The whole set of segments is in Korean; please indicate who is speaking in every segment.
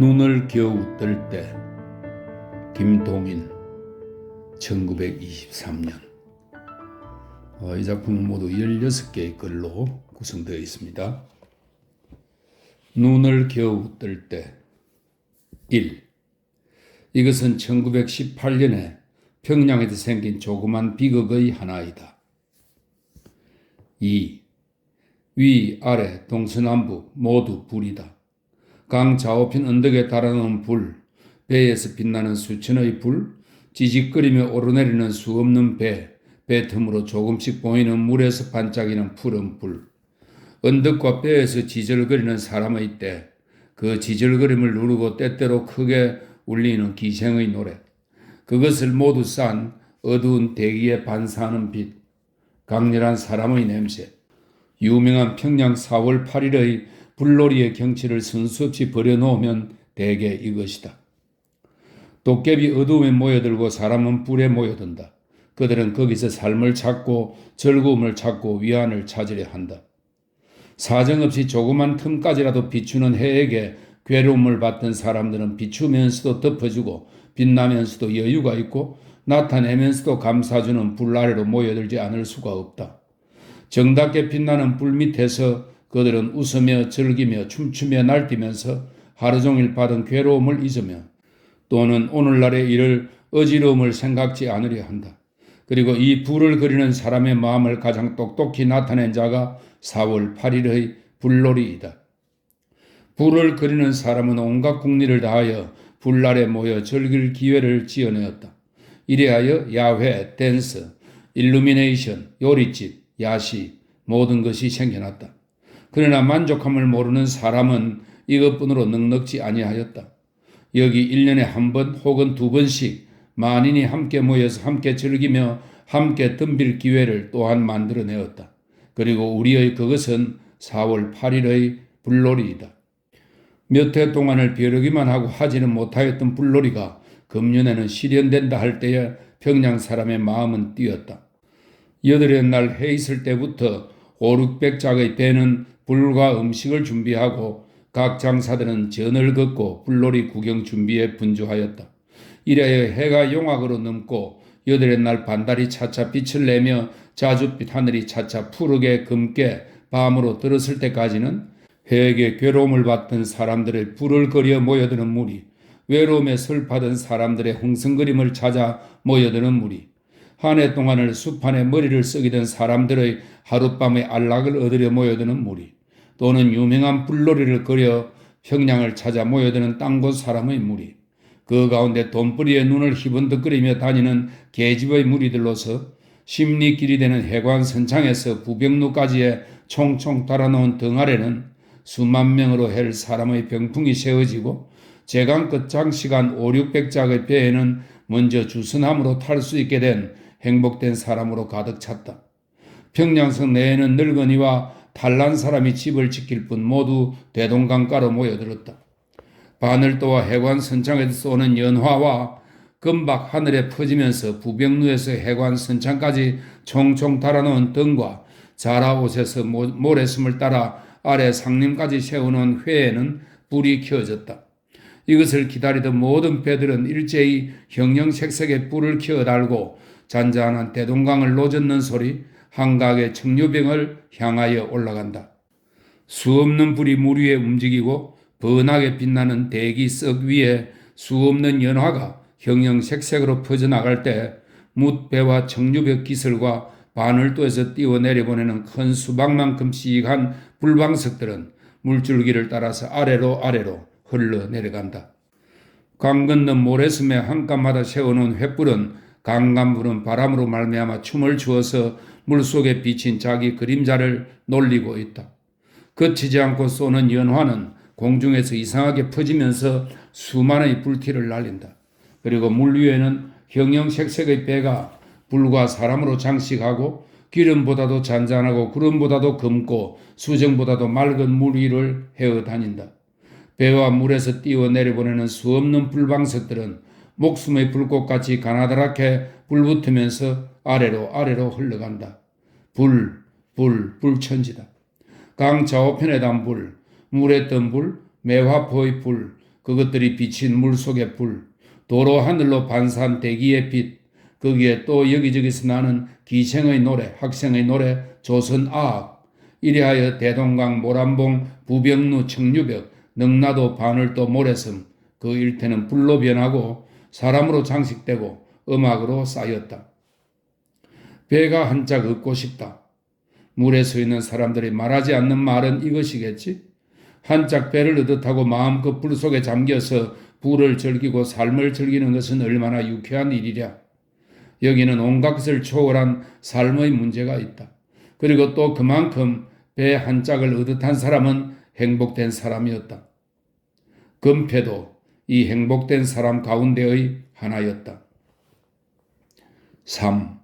Speaker 1: 눈을 겨우 뜰 때. 김동인 1923년. 이 작품은 모두 16개의 글로 구성되어 있습니다. 눈을 겨우 뜰 때. 1. 이것은 1918년에 평양에서 생긴 조그만 비극의 하나이다. 2. 위, 아래, 동서남북 모두 불이다. 강 좌우편 언덕에 달아놓은 불, 배에서 빛나는 수천의 불, 지직거리며 오르내리는 수없는 배 틈으로 조금씩 보이는 물에서 반짝이는 푸른 불, 언덕과 배에서 지절거리는 사람의 때, 그 지절거림을 누르고 때때로 크게 울리는 기생의 노래, 그것을 모두 싼 어두운 대기에 반사하는 빛, 강렬한 사람의 냄새, 유명한 평양 4월 8일의 불놀이의 경치를 선수 없이 버려놓으면 대개 이것이다. 도깨비 어두움에 모여들고 사람은 불에 모여든다. 그들은 거기서 삶을 찾고 즐거움을 찾고 위안을 찾으려 한다. 사정없이 조그만 틈까지라도 비추는 해에게 괴로움을 받던 사람들은 비추면서도 덮어주고 빛나면서도 여유가 있고 나타내면서도 감싸주는 불 아래로 모여들지 않을 수가 없다. 정답게 빛나는 불 밑에서 그들은 웃으며 즐기며 춤추며 날뛰면서 하루 종일 받은 괴로움을 잊으며 또는 오늘날의 일을 어지러움을 생각지 않으려 한다. 그리고 이 불을 그리는 사람의 마음을 가장 똑똑히 나타낸 자가 4월 8일의 불놀이이다. 불을 그리는 사람은 온갖 국리를 다하여 불 아래 모여 즐길 기회를 지어내었다. 이래하여 야회, 댄스, 일루미네이션, 요리집, 야시 모든 것이 생겨났다. 그러나 만족함을 모르는 사람은 이것뿐으로 넉넉지 아니하였다. 여기 1년에 한 번 혹은 2번씩 만인이 함께 모여서 함께 즐기며 함께 덤빌 기회를 또한 만들어내었다. 그리고 우리의 그것은 4월 8일의 불놀이이다. 몇 해 동안을 벼르기만 하고 하지는 못하였던 불놀이가 금년에는 실현된다 할 때에 평양 사람의 마음은 뛰었다. 여덟의 날 해 있을 때부터 500~600짝의 배는 불과 음식을 준비하고 각 장사들은 전을 걷고 불놀이 구경 준비에 분주하였다. 이래야 해가 용악으로 넘고 여덟의 날 반달이 차차 빛을 내며 자줏빛 하늘이 차차 푸르게 검게 밤으로 들었을 때까지는 해에게 괴로움을 받던 사람들의 불을 그려 모여드는 무리, 외로움에 슬퍼하던 사람들의 흥성거림을 찾아 모여드는 무리, 한 해 동안을 수판에 머리를 썩이던 사람들의 하룻밤의 안락을 얻으려 모여드는 무리, 또는 유명한 불놀이를 그려 평양을 찾아 모여드는 땅곳 사람의 무리, 그 가운데 돈벌이에 눈을 희번덕거리며 다니는 계집의 무리들로서 심리길이 되는 해관 선창에서 부병루까지의 총총 달아놓은 등 아래는 수만 명으로 헬 사람의 병풍이 세워지고 제강 끝장시간 500~600짝의 배에는 먼저 주선함으로 탈 수 있게 된 행복된 사람으로 가득 찼다. 평양성 내에는 늙은이와 탈난 사람이 집을 지킬 뿐 모두 대동강가로 모여들었다. 바늘도와 해관 선창에서 쏘는 연화와 금박 하늘에 퍼지면서 부병루에서 해관 선창까지 총총 달아놓은 등과 자라옷에서 모래섬을 따라 아래 상림까지 세우는 회에는 불이 켜졌다. 이것을 기다리던 모든 배들은 일제히 형형색색의 불을 켜어 달고 잔잔한 대동강을 노젓는 소리, 한각의 청류병을 향하여 올라간다. 수없는 불이 물 위에 움직이고 번하게 빛나는 대기 석 위에 수없는 연화가 형형색색으로 퍼져나갈 때 묻배와 청류벽 기슬과 바늘도에서 띄워내려보내는 큰 수박만큼씩한 불방석들은 물줄기를 따라서 아래로 흘러내려간다. 강 건너 모래섬에 한가마다 세워놓은 횃불은 강간불은 바람으로 말미암아 춤을 추어서 물속에 비친 자기 그림자를 놀리고 있다. 거치지 않고 쏘는 연화는 공중에서 이상하게 퍼지면서 수만의 불티를 날린다. 그리고 물 위에는 형형색색의 배가 불과 사람으로 장식하고 기름보다도 잔잔하고 구름보다도 검고 수정보다도 맑은 물 위를 헤어 다닌다. 배와 물에서 뛰어내려보내는 수없는 불방석들은 목숨의 불꽃같이 가나다랗게 불붙으면서 아래로 흘러간다. 불천지다. 강 좌우편에 단 불, 물에 뜬 불, 매화포의 불, 그것들이 비친 물속의 불, 도로 하늘로 반사한 대기의 빛, 거기에 또 여기저기서 나는 기생의 노래, 학생의 노래, 조선아악, 이리하여 대동강, 모란봉, 부병루, 청류벽, 능라도, 바늘도, 모래섬, 그 일태는 불로 변하고 사람으로 장식되고 음악으로 쌓였다. 배가 한 짝 얻고 싶다. 물에 서 있는 사람들이 말하지 않는 말은 이것이겠지. 한 짝 배를 얻어타고 마음껏 불 속에 잠겨서 불을 즐기고 삶을 즐기는 것은 얼마나 유쾌한 일이랴. 여기는 온갖 것을 초월한 삶의 문제가 있다. 그리고 또 그만큼 배 한 짝을 얻어탄 사람은 행복된 사람이었다. 금패도 이 행복된 사람 가운데의 하나였다. 3.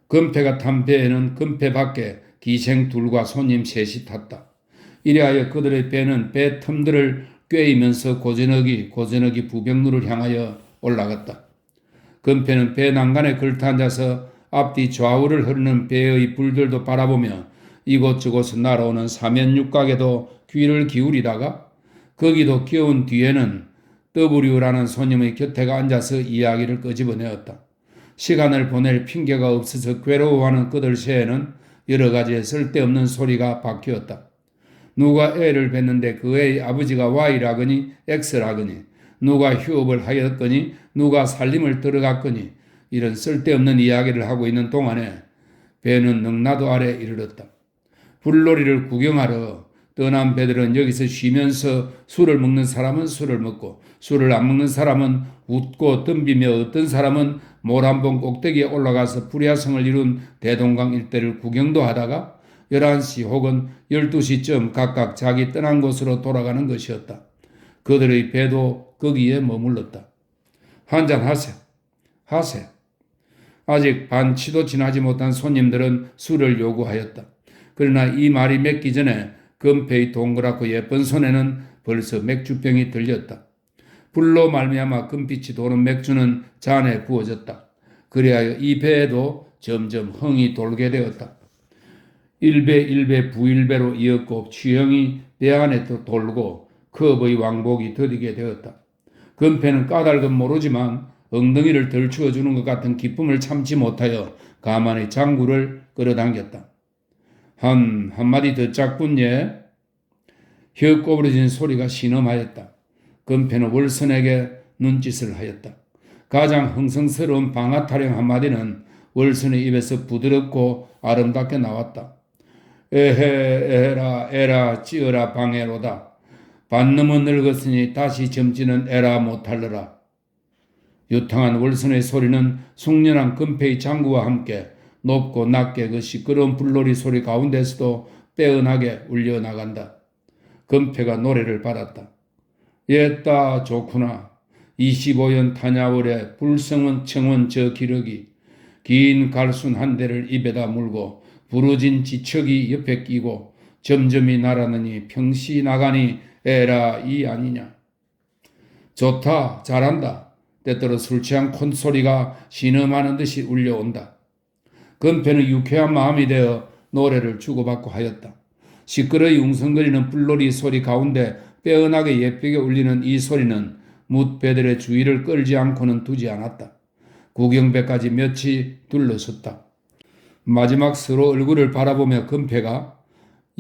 Speaker 1: 금패가 탄 배에는 금패 밖에 기생 둘과 손님 셋이 탔다. 이리하여 그들의 배는 배 틈들을 꿰이면서 고저녁이 부병루를 향하여 올라갔다. 금패는 배 난간에 걸터 앉아서 앞뒤 좌우를 흐르는 배의 불들도 바라보며 이곳저곳 날아오는 사면육각에도 귀를 기울이다가 거기도 끼운 뒤에는 W라는 손님의 곁에가 앉아서 이야기를 끄집어내었다. 시간을 보낼 핑계가 없어서 괴로워하는 그들 새에는 여러 가지 쓸데없는 소리가 바뀌었다. 누가 애를 뵀는데 그 애의 아버지가 Y라거니 X라거니, 누가 휴업을 하였거니, 누가 살림을 들어갔거니, 이런 쓸데없는 이야기를 하고 있는 동안에 배는 능라도 아래 이르렀다. 불놀이를 구경하러 떠난 배들은 여기서 쉬면서 술을 먹는 사람은 술을 먹고, 술을 안 먹는 사람은 웃고 덤비며, 어떤 사람은 모란봉 꼭대기에 올라가서 불야성을 이룬 대동강 일대를 구경도 하다가 11시 혹은 12시쯤 각각 자기 떠난 곳으로 돌아가는 것이었다. 그들의 배도 거기에 머물렀다. 한잔 하세. 아직 반치도 지나지 못한 손님들은 술을 요구하였다. 그러나 이 말이 맺기 전에 금패의 동그랗고 예쁜 손에는 벌써 맥주병이 들렸다. 불로 말미암아 금빛이 도는 맥주는 잔에 부어졌다. 그리하여 이 배에도 점점 흥이 돌게 되었다. 일배 부일배로 이었고 취형이 배 안에 돌고 컵의 왕복이 더디게 되었다. 금패는 까닭은 모르지만 엉덩이를 덜 추어주는 것 같은 기쁨을 참지 못하여 가만히 장구를 끌어당겼다. 한마디 더 짝군 예? 혀 꼬부러진 소리가 신음하였다. 금패는 월선에게 눈짓을 하였다. 가장 흥성스러운 방아 타령 한마디는 월선의 입에서 부드럽고 아름답게 나왔다. 에라 찌어라 방해로다. 반놈은 늙었으니 다시 젊지는 에라 못할러라. 유탕한 월선의 소리는 숙련한 금패의 장구와 함께 높고 낮게 그 시끄러운 불놀이 소리 가운데서도 빼어나게 울려나간다. 금패가 노래를 받았다. 옛다 좋구나. 25연 타냐월에 불성은 청원 저 기러기. 긴 갈순 한 대를 입에다 물고 부러진 지척이 옆에 끼고 점점이 나라느니 평시 나가니 에라 이 아니냐. 좋다 잘한다. 때때로 술 취한 콘소리가 신음하는 듯이 울려온다. 금패는 유쾌한 마음이 되어 노래를 주고받고 하였다. 시끄러이 웅성거리는 불놀이 소리 가운데 빼어나게 예쁘게 울리는 이 소리는 뭇배들의 주의를 끌지 않고는 두지 않았다. 구경배까지 몇이 둘러섰다. 마지막 서로 얼굴을 바라보며 금패가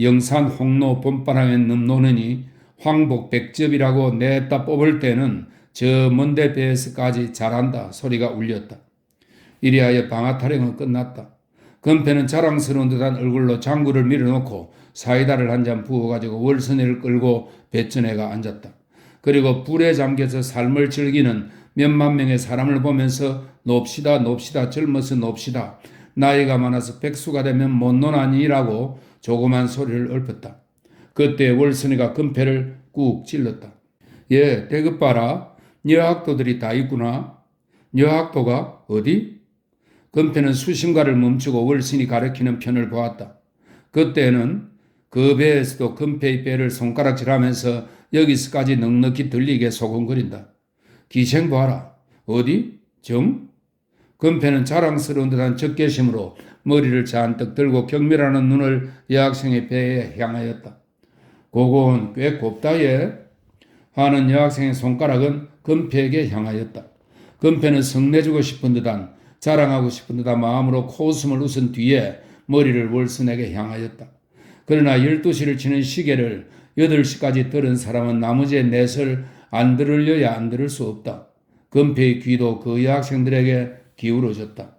Speaker 1: 영산 홍로 봄바람에 넘노느니 황복 백접이라고 냈다 뽑을 때는 저 먼데 배에서까지 잘한다 소리가 울렸다. 이리하여 방아 타령은 끝났다. 금패는 자랑스러운 듯한 얼굴로 장구를 밀어놓고 사이다를 한 잔 부어가지고 월선회를 끌고 배전에가 앉았다. 그리고 불에 잠겨서 삶을 즐기는 몇만 명의 사람을 보면서 놉시다 젊어서 놉시다. 나이가 많아서 백수가 되면 못 노나니라고 조그만 소리를 읊었다. 그때 월선회가 금패를 꾹 찔렀다. 예, 대급 봐라. 여학도들이 다 있구나. 여학도가 어디? 금패는 수심가를 멈추고 월신이 가리키는 편을 보았다. 그때는 그 배에서도 금패의 배를 손가락질하면서 여기서까지 넉넉히 들리게 소곤거린다. 기생 봐라. 어디? 정? 금패는 자랑스러운 듯한 적개심으로 머리를 잔뜩 들고 경멸하는 눈을 여학생의 배에 향하였다. 그건 꽤 곱다 예. 하는 여학생의 손가락은 금패에게 향하였다. 금패는 성내주고 싶은 듯한 자랑하고 싶은 듯한 마음으로 코웃음을 웃은 뒤에 머리를 월슨에게 향하였다. 그러나 12시를 치는 시계를 8시까지 들은 사람은 나머지의 넷을 안 들으려야 안 들을 수 없다. 금패의 귀도 그 여학생들에게 기울어졌다.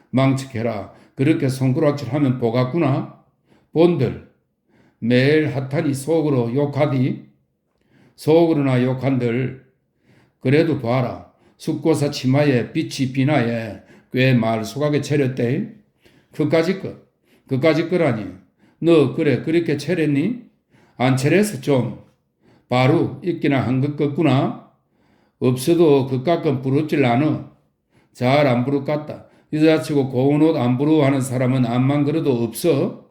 Speaker 1: 망측해라. 그렇게 손가락질하면 보갔구나. 본들 매일 핫하니 속으로 욕하디. 속으로나 욕한들 그래도 봐라. 숙고사 치마에 빛이 비나에 꽤 말소하게 차렸대. 그까짓 거라니. 너 그래 그렇게 차렸니? 안 차렸어 좀. 바로 있기나 한 것 같구나. 없어도 그깟건 부럽질 않아. 잘 안 부럽 같다. 여자치고 고운 옷 안 부러워하는 사람은 암만 그래도 없어.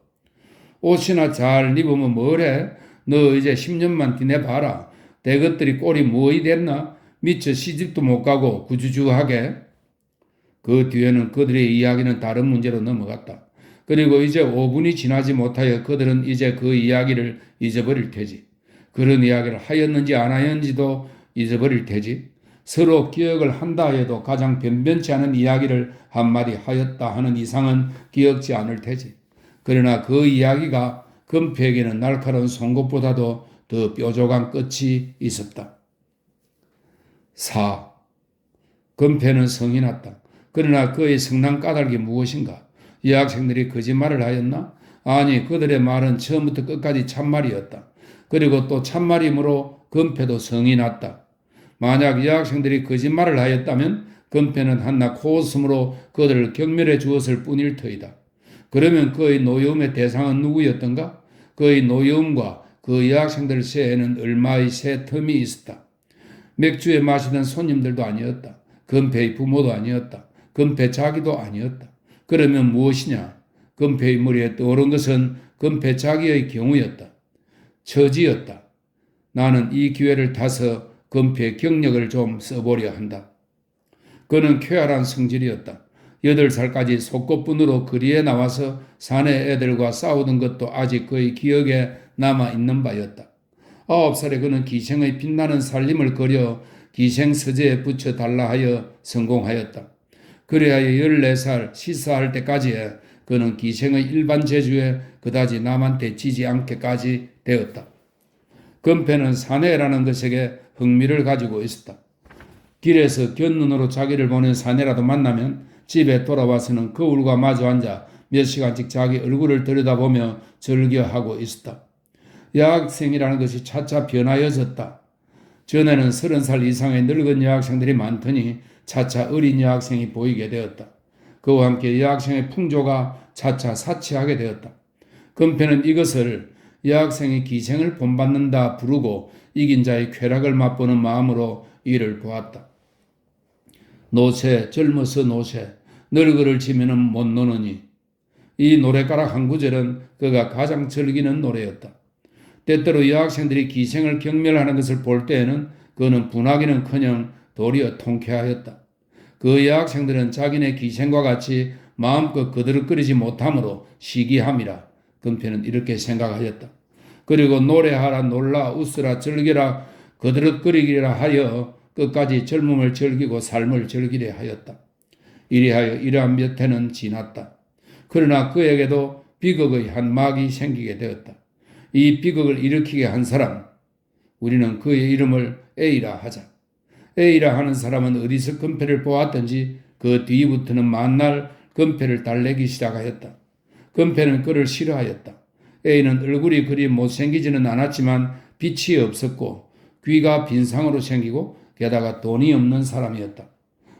Speaker 1: 옷이나 잘 입으면 뭐래? 너 이제 10년만 지내봐라. 대것들이 꼴이 뭐이 됐나? 미처 시집도 못 가고 구주주하게. 그 뒤에는 그들의 이야기는 다른 문제로 넘어갔다. 그리고 이제 5분이 지나지 못하여 그들은 이제 그 이야기를 잊어버릴 테지. 그런 이야기를 하였는지 안 하였는지도 잊어버릴 테지. 서로 기억을 한다 해도 가장 변변치 않은 이야기를 한마디 하였다 하는 이상은 기억지 않을 테지. 그러나 그 이야기가 금패에게는 날카로운 송곳보다도 더 뾰족한 끝이 있었다. 4. 금패는 성이 났다. 그러나 그의 성난 까닭이 무엇인가? 이 학생들이 거짓말을 하였나? 아니, 그들의 말은 처음부터 끝까지 참말이었다. 그리고 또 참말이므로 금패도 성이 났다. 만약 이 학생들이 거짓말을 하였다면 금패는 한낱 코웃음으로 그들을 경멸해 주었을 뿐일 터이다. 그러면 그의 노여움의 대상은 누구였던가? 그의 노여움과 그 여학생들 새에는 얼마의 새 틈이 있었다. 맥주에 마시던 손님들도 아니었다. 금패의 부모도 아니었다. 금패 자기도 아니었다. 그러면 무엇이냐? 금패의 머리에 떠오른 것은 금패 자기의 경우였다. 처지였다. 나는 이 기회를 타서 금패의 경력을 좀 써보려 한다. 그는 쾌활한 성질이었다. 8살까지 속꽃분으로 거리에 나와서 사내 애들과 싸우던 것도 아직 그의 기억에 남아있는 바였다. 9살에 그는 기생의 빛나는 살림을 그려 기생서재에 붙여달라 하여 성공하였다. 그리하여 14살 시사할 때까지에 그는 기생의 일반 재주에 그다지 남한테 지지 않게까지 되었다. 금패는 사내라는 것에게 흥미를 가지고 있었다. 길에서 곁눈으로 자기를 보는 사내라도 만나면 집에 돌아와서는 거울과 마주 앉아 몇 시간씩 자기 얼굴을 들여다보며 즐겨하고 있었다. 여학생이라는 것이 차차 변하여졌다. 전에는 30살 이상의 늙은 여학생들이 많더니 차차 어린 여학생이 보이게 되었다. 그와 함께 여학생의 풍조가 차차 사치하게 되었다. 금패는 이것을 여학생이 기생을 본받는다 부르고 이긴 자의 쾌락을 맛보는 마음으로 이를 보았다. 노새 젊어서 노새 늙어를 지면은 못 노느니. 이 노래가락 한 구절은 그가 가장 즐기는 노래였다. 때때로 여학생들이 기생을 경멸하는 것을 볼 때에는 그는 분하기는커녕 도리어 통쾌하였다. 그 여학생들은 자기네 기생과 같이 마음껏 그드럭거리지 못하므로 시기함이라 금패는 이렇게 생각하였다. 그리고 노래하라 놀라 웃으라 즐기라 그드럭거리기라 하여 끝까지 젊음을 즐기고 삶을 즐기려 하였다. 이리하여 이러한 몇 해는 지났다. 그러나 그에게도 비극의 한 막이 생기게 되었다. 이 비극을 일으키게 한 사람, 우리는 그의 이름을 A라 하자. A라 하는 사람은 어디서 금패를 보았든지 그 뒤부터는 만날 금패를 달래기 시작하였다. 금패는 그를 싫어하였다. A는 얼굴이 그리 못생기지는 않았지만 빛이 없었고 귀가 빈상으로 생기고 게다가 돈이 없는 사람이었다.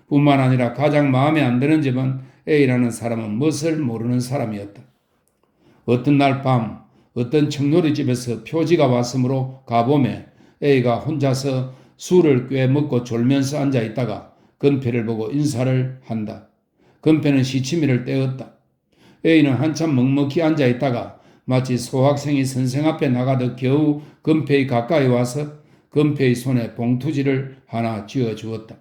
Speaker 1: 뿐만 아니라 가장 마음에 안 드는 점은 A라는 사람은 멋을 모르는 사람이었다. 어떤 날 밤 어떤 청놀이집에서 표지가 왔으므로 가보매 A가 혼자서 술을 꽤 먹고 졸면서 앉아있다가 금패를 보고 인사를 한다. 금패는 시치미를 떼었다. A는 한참 멍먹히 앉아있다가 마치 소학생이 선생 앞에 나가듯 겨우 금패의 가까이 와서 금패의 손에 봉투지를 하나 쥐어주었다.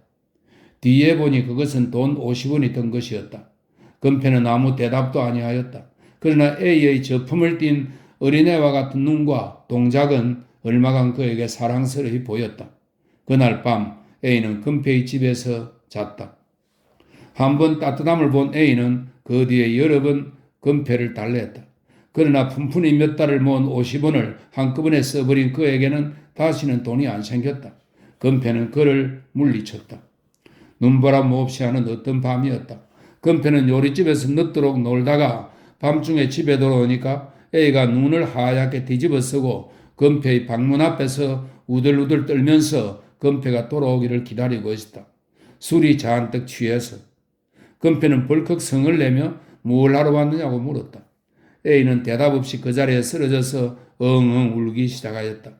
Speaker 1: 뒤에 보니 그것은 돈 50원이 든 것이었다. 금패는 아무 대답도 아니하였다. 그러나 A의 저품을 띤 어린애와 같은 눈과 동작은 얼마간 그에게 사랑스러이 보였다. 그날 밤 A는 금페의 집에서 잤다. 한번 따뜻함을 본 A는 그 뒤에 여러 번 금페를 달래했다. 그러나 푼푼이 몇 달을 모은 50원을 한꺼번에 써버린 그에게는 다시는 돈이 안 생겼다. 금페는 그를 물리쳤다. 눈보라 몹시 하는 어떤 밤이었다. 금페는 요리집에서 늦도록 놀다가 밤중에 집에 돌아오니까 A가 눈을 하얗게 뒤집어 쓰고 금페의 방문 앞에서 우들우들 떨면서 금페가 돌아오기를 기다리고 있었다. 술이 잔뜩 취해서. 금페는 벌컥 성을 내며 뭘 하러 왔느냐고 물었다. A는 대답 없이 그 자리에 쓰러져서 엉엉 울기 시작하였다.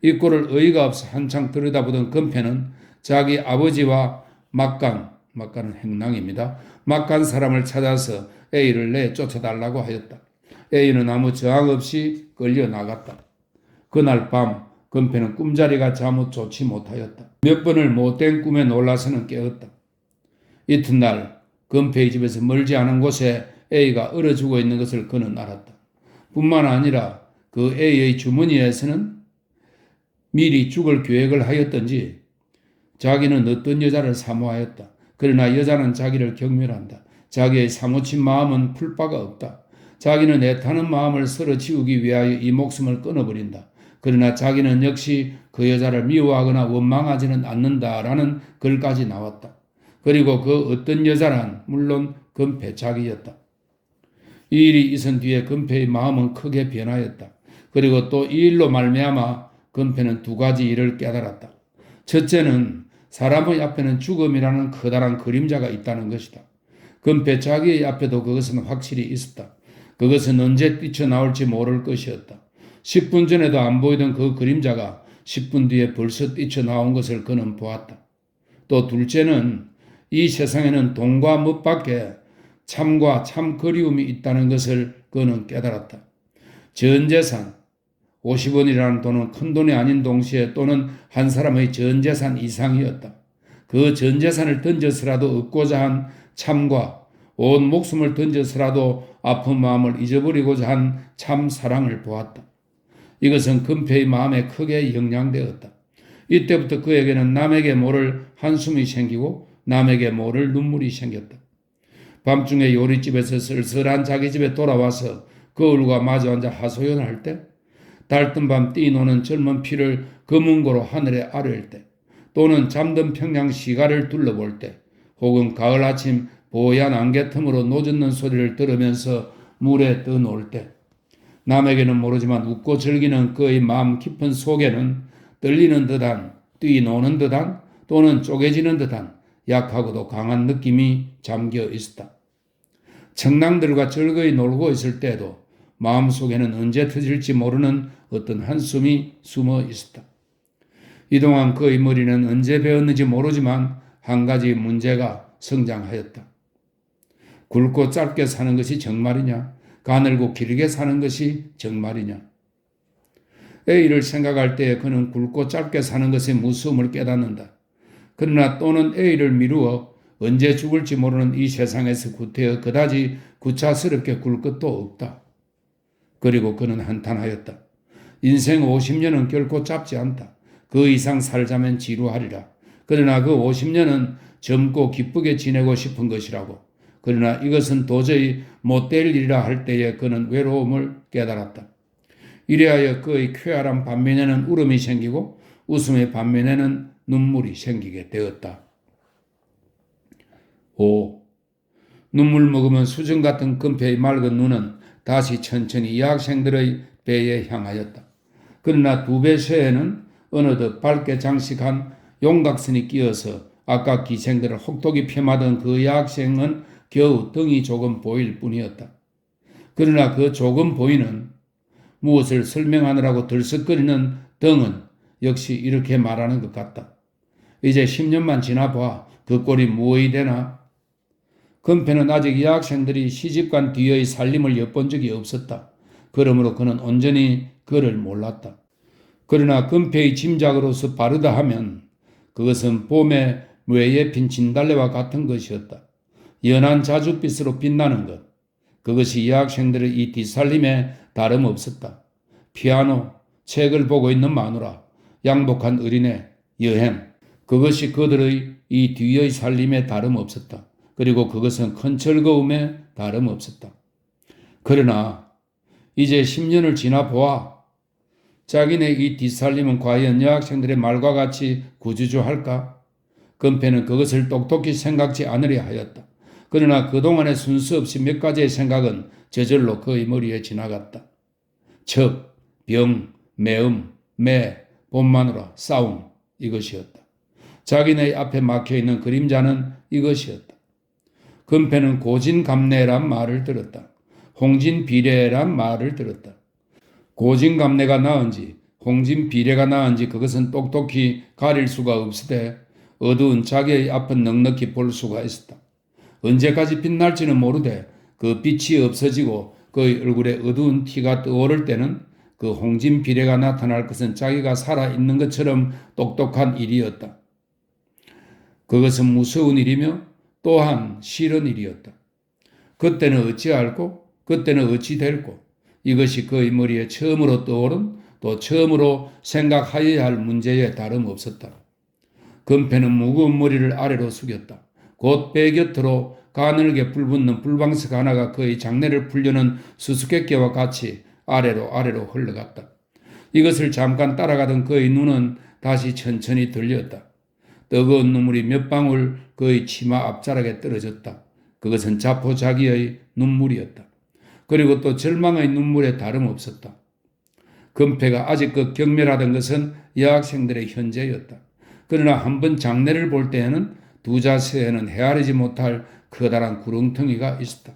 Speaker 1: 이 꼴을 어이가 없어 한창 들여다보던 금페는 자기 아버지와 막간은 행랑입니다. 막간 사람을 찾아서 A를 내쫓아달라고 하였다. A는 아무 저항 없이 끌려 나갔다. 그날 밤 금페는 꿈자리가 잠옷 좋지 못하였다. 몇 번을 못된 꿈에 놀라서는 깨었다. 이튿날 금페의 집에서 멀지 않은 곳에 A가 얼어 죽어 있는 것을 그는 알았다. 뿐만 아니라 그 A의 주머니에서는 미리 죽을 계획을 하였던지 자기는 어떤 여자를 사모하였다. 그러나 여자는 자기를 경멸한다. 자기의 사무친 마음은 풀 바가 없다. 자기는 애타는 마음을 서로 지우기 위하여 이 목숨을 끊어버린다. 그러나 자기는 역시 그 여자를 미워하거나 원망하지는 않는다라는 글까지 나왔다. 그리고 그 어떤 여자란 물론 금페 자기였다. 이 일이 있은 뒤에 금페의 마음은 크게 변하였다. 그리고 또 이 일로 말미암아 금페는 두 가지 일을 깨달았다. 첫째는 사람의 앞에는 죽음이라는 커다란 그림자가 있다는 것이다. 금페 자기의 앞에도 그것은 확실히 있었다. 그것은 언제 뛰쳐나올지 모를 것이었다. 10분 전에도 안 보이던 그 그림자가 10분 뒤에 벌써 뛰쳐나온 것을 그는 보았다. 또 둘째는 이 세상에는 돈과 멋밖에 참과 참 그리움이 있다는 것을 그는 깨달았다. 전재산, 50원이라는 돈은 큰 돈이 아닌 동시에 또는 한 사람의 전재산 이상이었다. 그 전재산을 던져서라도 얻고자 한 참과 온 목숨을 던져서라도 아픈 마음을 잊어버리고자 한 참 사랑을 보았다. 이것은 금페의 마음에 크게 영향되었다. 이때부터 그에게는 남에게 모를 한숨이 생기고 남에게 모를 눈물이 생겼다. 밤중에 요리집에서 쓸쓸한 자기 집에 돌아와서 거울과 마주 앉아 하소연할 때, 달뜬 밤 뛰노는 젊은 피를 검은고로 하늘에 아뢰일 때, 또는 잠든 평양 시가를 둘러볼 때, 혹은 가을 아침 보얀 안개 틈으로 노젓는 소리를 들으면서 물에 떠놀 때, 남에게는 모르지만 웃고 즐기는 그의 마음 깊은 속에는 떨리는 듯한, 뛰노는 듯한, 또는 쪼개지는 듯한 약하고도 강한 느낌이 잠겨 있었다. 청랑들과 즐거이 놀고 있을 때도 마음속에는 언제 터질지 모르는 어떤 한숨이 숨어 있었다. 이동안 그의 머리는 언제 배웠는지 모르지만 한 가지 문제가 성장하였다. 굵고 짧게 사는 것이 정말이냐? 가늘고 길게 사는 것이 정말이냐? A를 생각할 때 그는 굵고 짧게 사는 것의 무서움을 깨닫는다. 그러나 또는 A를 미루어 언제 죽을지 모르는 이 세상에서 구태여 그다지 구차스럽게 굴 것도 없다. 그리고 그는 한탄하였다. 인생 50년은 결코 짧지 않다. 그 이상 살자면 지루하리라. 그러나 그 50년은 젊고 기쁘게 지내고 싶은 것이라고. 그러나 이것은 도저히 못될 일이라 할 때에 그는 외로움을 깨달았다. 이래하여 그의 쾌활한 반면에는 울음이 생기고 웃음의 반면에는 눈물이 생기게 되었다. 5. 눈물 머금은 수정 같은 금페의 맑은 눈은 다시 천천히 이 학생들의 배에 향하였다. 그러나 두 배 쇠에는 어느덧 밝게 장식한 용각선이 끼어서 아까 기생들을 혹독히 폄하던 그 여학생은 겨우 등이 조금 보일 뿐이었다. 그러나 그 조금 보이는 무엇을 설명하느라고 들썩거리는 등은 역시 이렇게 말하는 것 같다. 이제 10년만 지나봐 그 꼴이 무엇이 되나? 금페는 아직 여학생들이 시집간 뒤의 살림을 엿본 적이 없었다. 그러므로 그는 온전히 그를 몰랐다. 그러나 금페의 짐작으로서 빠르다 하면 그것은 봄에 묘에 핀 진달래와 같은 것이었다. 연한 자줏빛으로 빛나는 것. 그것이 여학생들의 이 뒷살림에 다름없었다. 피아노, 책을 보고 있는 마누라, 양복한 어린애, 여행, 그것이 그들의 이 뒤의 살림에 다름없었다. 그리고 그것은 큰 즐거움에 다름없었다. 그러나 이제 10년을 지나 보아 자기네 이 뒷살림은 과연 여학생들의 말과 같이 구주조할까? 금패는 그것을 똑똑히 생각지 않으려 하였다. 그러나 그동안의 순수 없이 몇 가지의 생각은 저절로 그의 머리에 지나갔다. 첩, 병, 매음, 매, 봄마누라, 싸움, 이것이었다. 자기네 앞에 막혀있는 그림자는 이것이었다. 금패는 고진감래란 말을 들었다. 홍진비례란 말을 들었다. 고진감래가 나은지 홍진비례가 나은지 그것은 똑똑히 가릴 수가 없으되 어두운 자기의 앞은 넉넉히 볼 수가 있었다. 언제까지 빛날지는 모르되 그 빛이 없어지고 그의 얼굴에 어두운 티가 떠오를 때는 그 홍진비례가 나타날 것은 자기가 살아있는 것처럼 똑똑한 일이었다. 그것은 무서운 일이며 또한 싫은 일이었다. 그때는 어찌 알고 그때는 어찌 될고 이것이 그의 머리에 처음으로 떠오른 또 처음으로 생각하여야 할 문제에 다름없었다. 금패는 무거운 머리를 아래로 숙였다. 곧 배 곁으로 가늘게 불붙는 불방석 하나가 그의 장내를 풀려는 수수께끼와 같이 아래로 흘러갔다. 이것을 잠깐 따라가던 그의 눈은 다시 천천히 들렸다. 뜨거운 눈물이 몇 방울 그의 치마 앞자락에 떨어졌다. 그것은 자포자기의 눈물이었다. 그리고 또 절망의 눈물에 다름없었다. 금패가 아직껏 경멸하던 것은 여학생들의 현재였다. 그러나 한번 장례를 볼 때에는 두 자세에는 헤아리지 못할 커다란 구렁텅이가 있었다.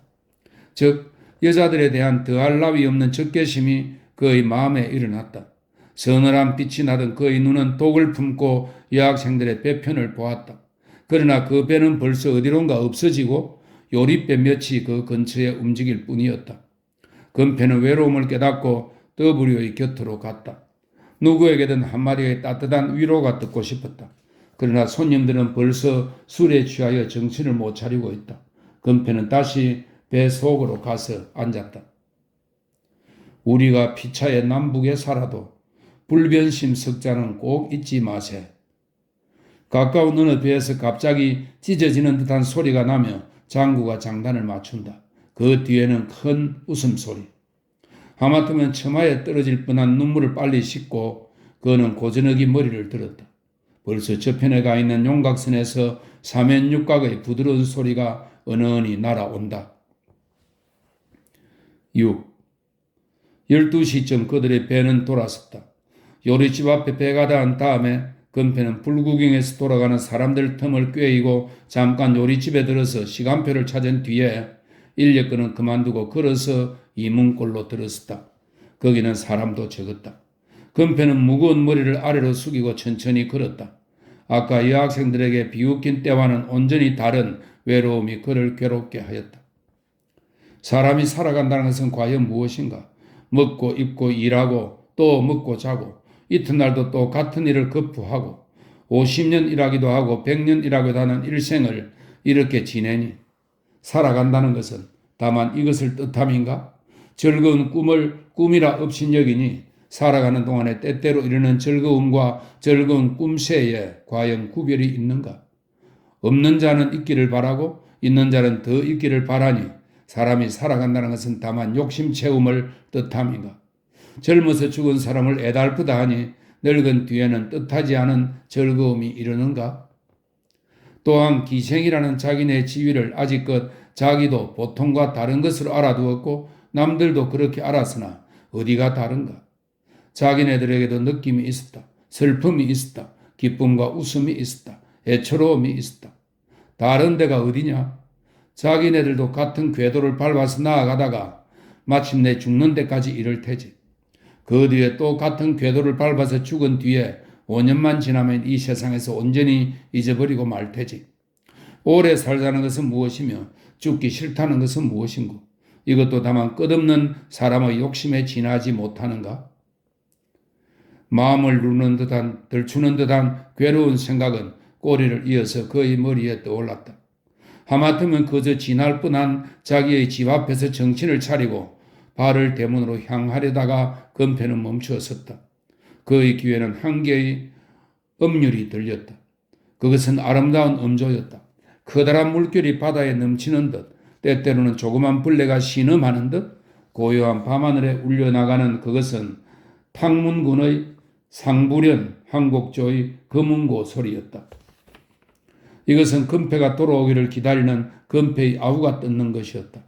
Speaker 1: 즉 여자들에 대한 더할 나위 없는 적개심이 그의 마음에 일어났다. 서늘한 빛이 나던 그의 눈은 독을 품고 여학생들의 배편을 보았다. 그러나 그 배는 벌써 어디론가 없어지고 요리배 몇이 그 근처에 움직일 뿐이었다. 금패는 외로움을 깨닫고 더부리의 곁으로 갔다. 누구에게든 한마디의 따뜻한 위로가 듣고 싶었다. 그러나 손님들은 벌써 술에 취하여 정신을 못 차리고 있다. 금패는 다시 배 속으로 가서 앉았다. 우리가 피차의 남북에 살아도 불변심 석자는 꼭 잊지 마세. 가까운 어느 배에서 갑자기 찢어지는 듯한 소리가 나며 장구가 장단을 맞춘다. 그 뒤에는 큰 웃음소리. 하마터면 처마에 떨어질 뻔한 눈물을 빨리 씻고 그는 고즈넉이 머리를 들었다. 벌써 저편에 가 있는 용각선에서 사면육각의 부드러운 소리가 은은히 날아온다. 6. 12시쯤 그들의 배는 돌아섰다. 요리집 앞에 배가 닿은 다음에 금패는 불구경에서 돌아가는 사람들 틈을 꿰이고 잠깐 요리집에 들어서 시간표를 찾은 뒤에 인력거는 그만두고 걸어서 이문골로 들었었다. 거기는 사람도 적었다. 금패는 무거운 머리를 아래로 숙이고 천천히 걸었다. 아까 여학생들에게 비웃긴 때와는 온전히 다른 외로움이 그를 괴롭게 하였다. 사람이 살아간다는 것은 과연 무엇인가? 먹고 입고 일하고 또 먹고 자고 이튿날도 또 같은 일을 거푸하고 50년 일하기도 하고 100년 일하기도 하는 일생을 이렇게 지내니 살아간다는 것은 다만 이것을 뜻함인가? 즐거운 꿈을 꿈이라 없인 여기니 살아가는 동안에 때때로 이르는 즐거움과 즐거운 꿈새에 과연 구별이 있는가? 없는 자는 있기를 바라고 있는 자는 더 있기를 바라니 사람이 살아간다는 것은 다만 욕심 채움을 뜻함인가? 젊어서 죽은 사람을 애달프다 하니 늙은 뒤에는 뜻하지 않은 즐거움이 이르는가? 또한 기생이라는 자기네 지위를 아직껏 자기도 보통과 다른 것으로 알아두었고 남들도 그렇게 알았으나 어디가 다른가? 자기네들에게도 느낌이 있었다. 슬픔이 있었다. 기쁨과 웃음이 있었다. 애처로움이 있었다. 다른 데가 어디냐? 자기네들도 같은 궤도를 밟아서 나아가다가 마침내 죽는 데까지 이를 테지. 그 뒤에 또 같은 궤도를 밟아서 죽은 뒤에 5년만 지나면 이 세상에서 온전히 잊어버리고 말 테지. 오래 살자는 것은 무엇이며 죽기 싫다는 것은 무엇인고? 이것도 다만 끝없는 사람의 욕심에 지나지 못하는가? 마음을 누르는 듯한 들추는 듯한 괴로운 생각은 꼬리를 이어서 그의 머리에 떠올랐다. 하마터면 그저 지날 뻔한 자기의 집 앞에서 정신을 차리고 발을 대문으로 향하려다가 금패는 멈추었었다. 그의 귀에는 한 개의 음률이 들렸다. 그것은 아름다운 음조였다. 커다란 물결이 바다에 넘치는 듯, 때때로는 조그만 벌레가 신음하는 듯 고요한 밤하늘에 울려나가는 그것은 탕문군의 상부련 한곡조의 금은고 소리였다. 이것은 금패가 돌아오기를 기다리는 금패의 아우가 뜯는 것이었다.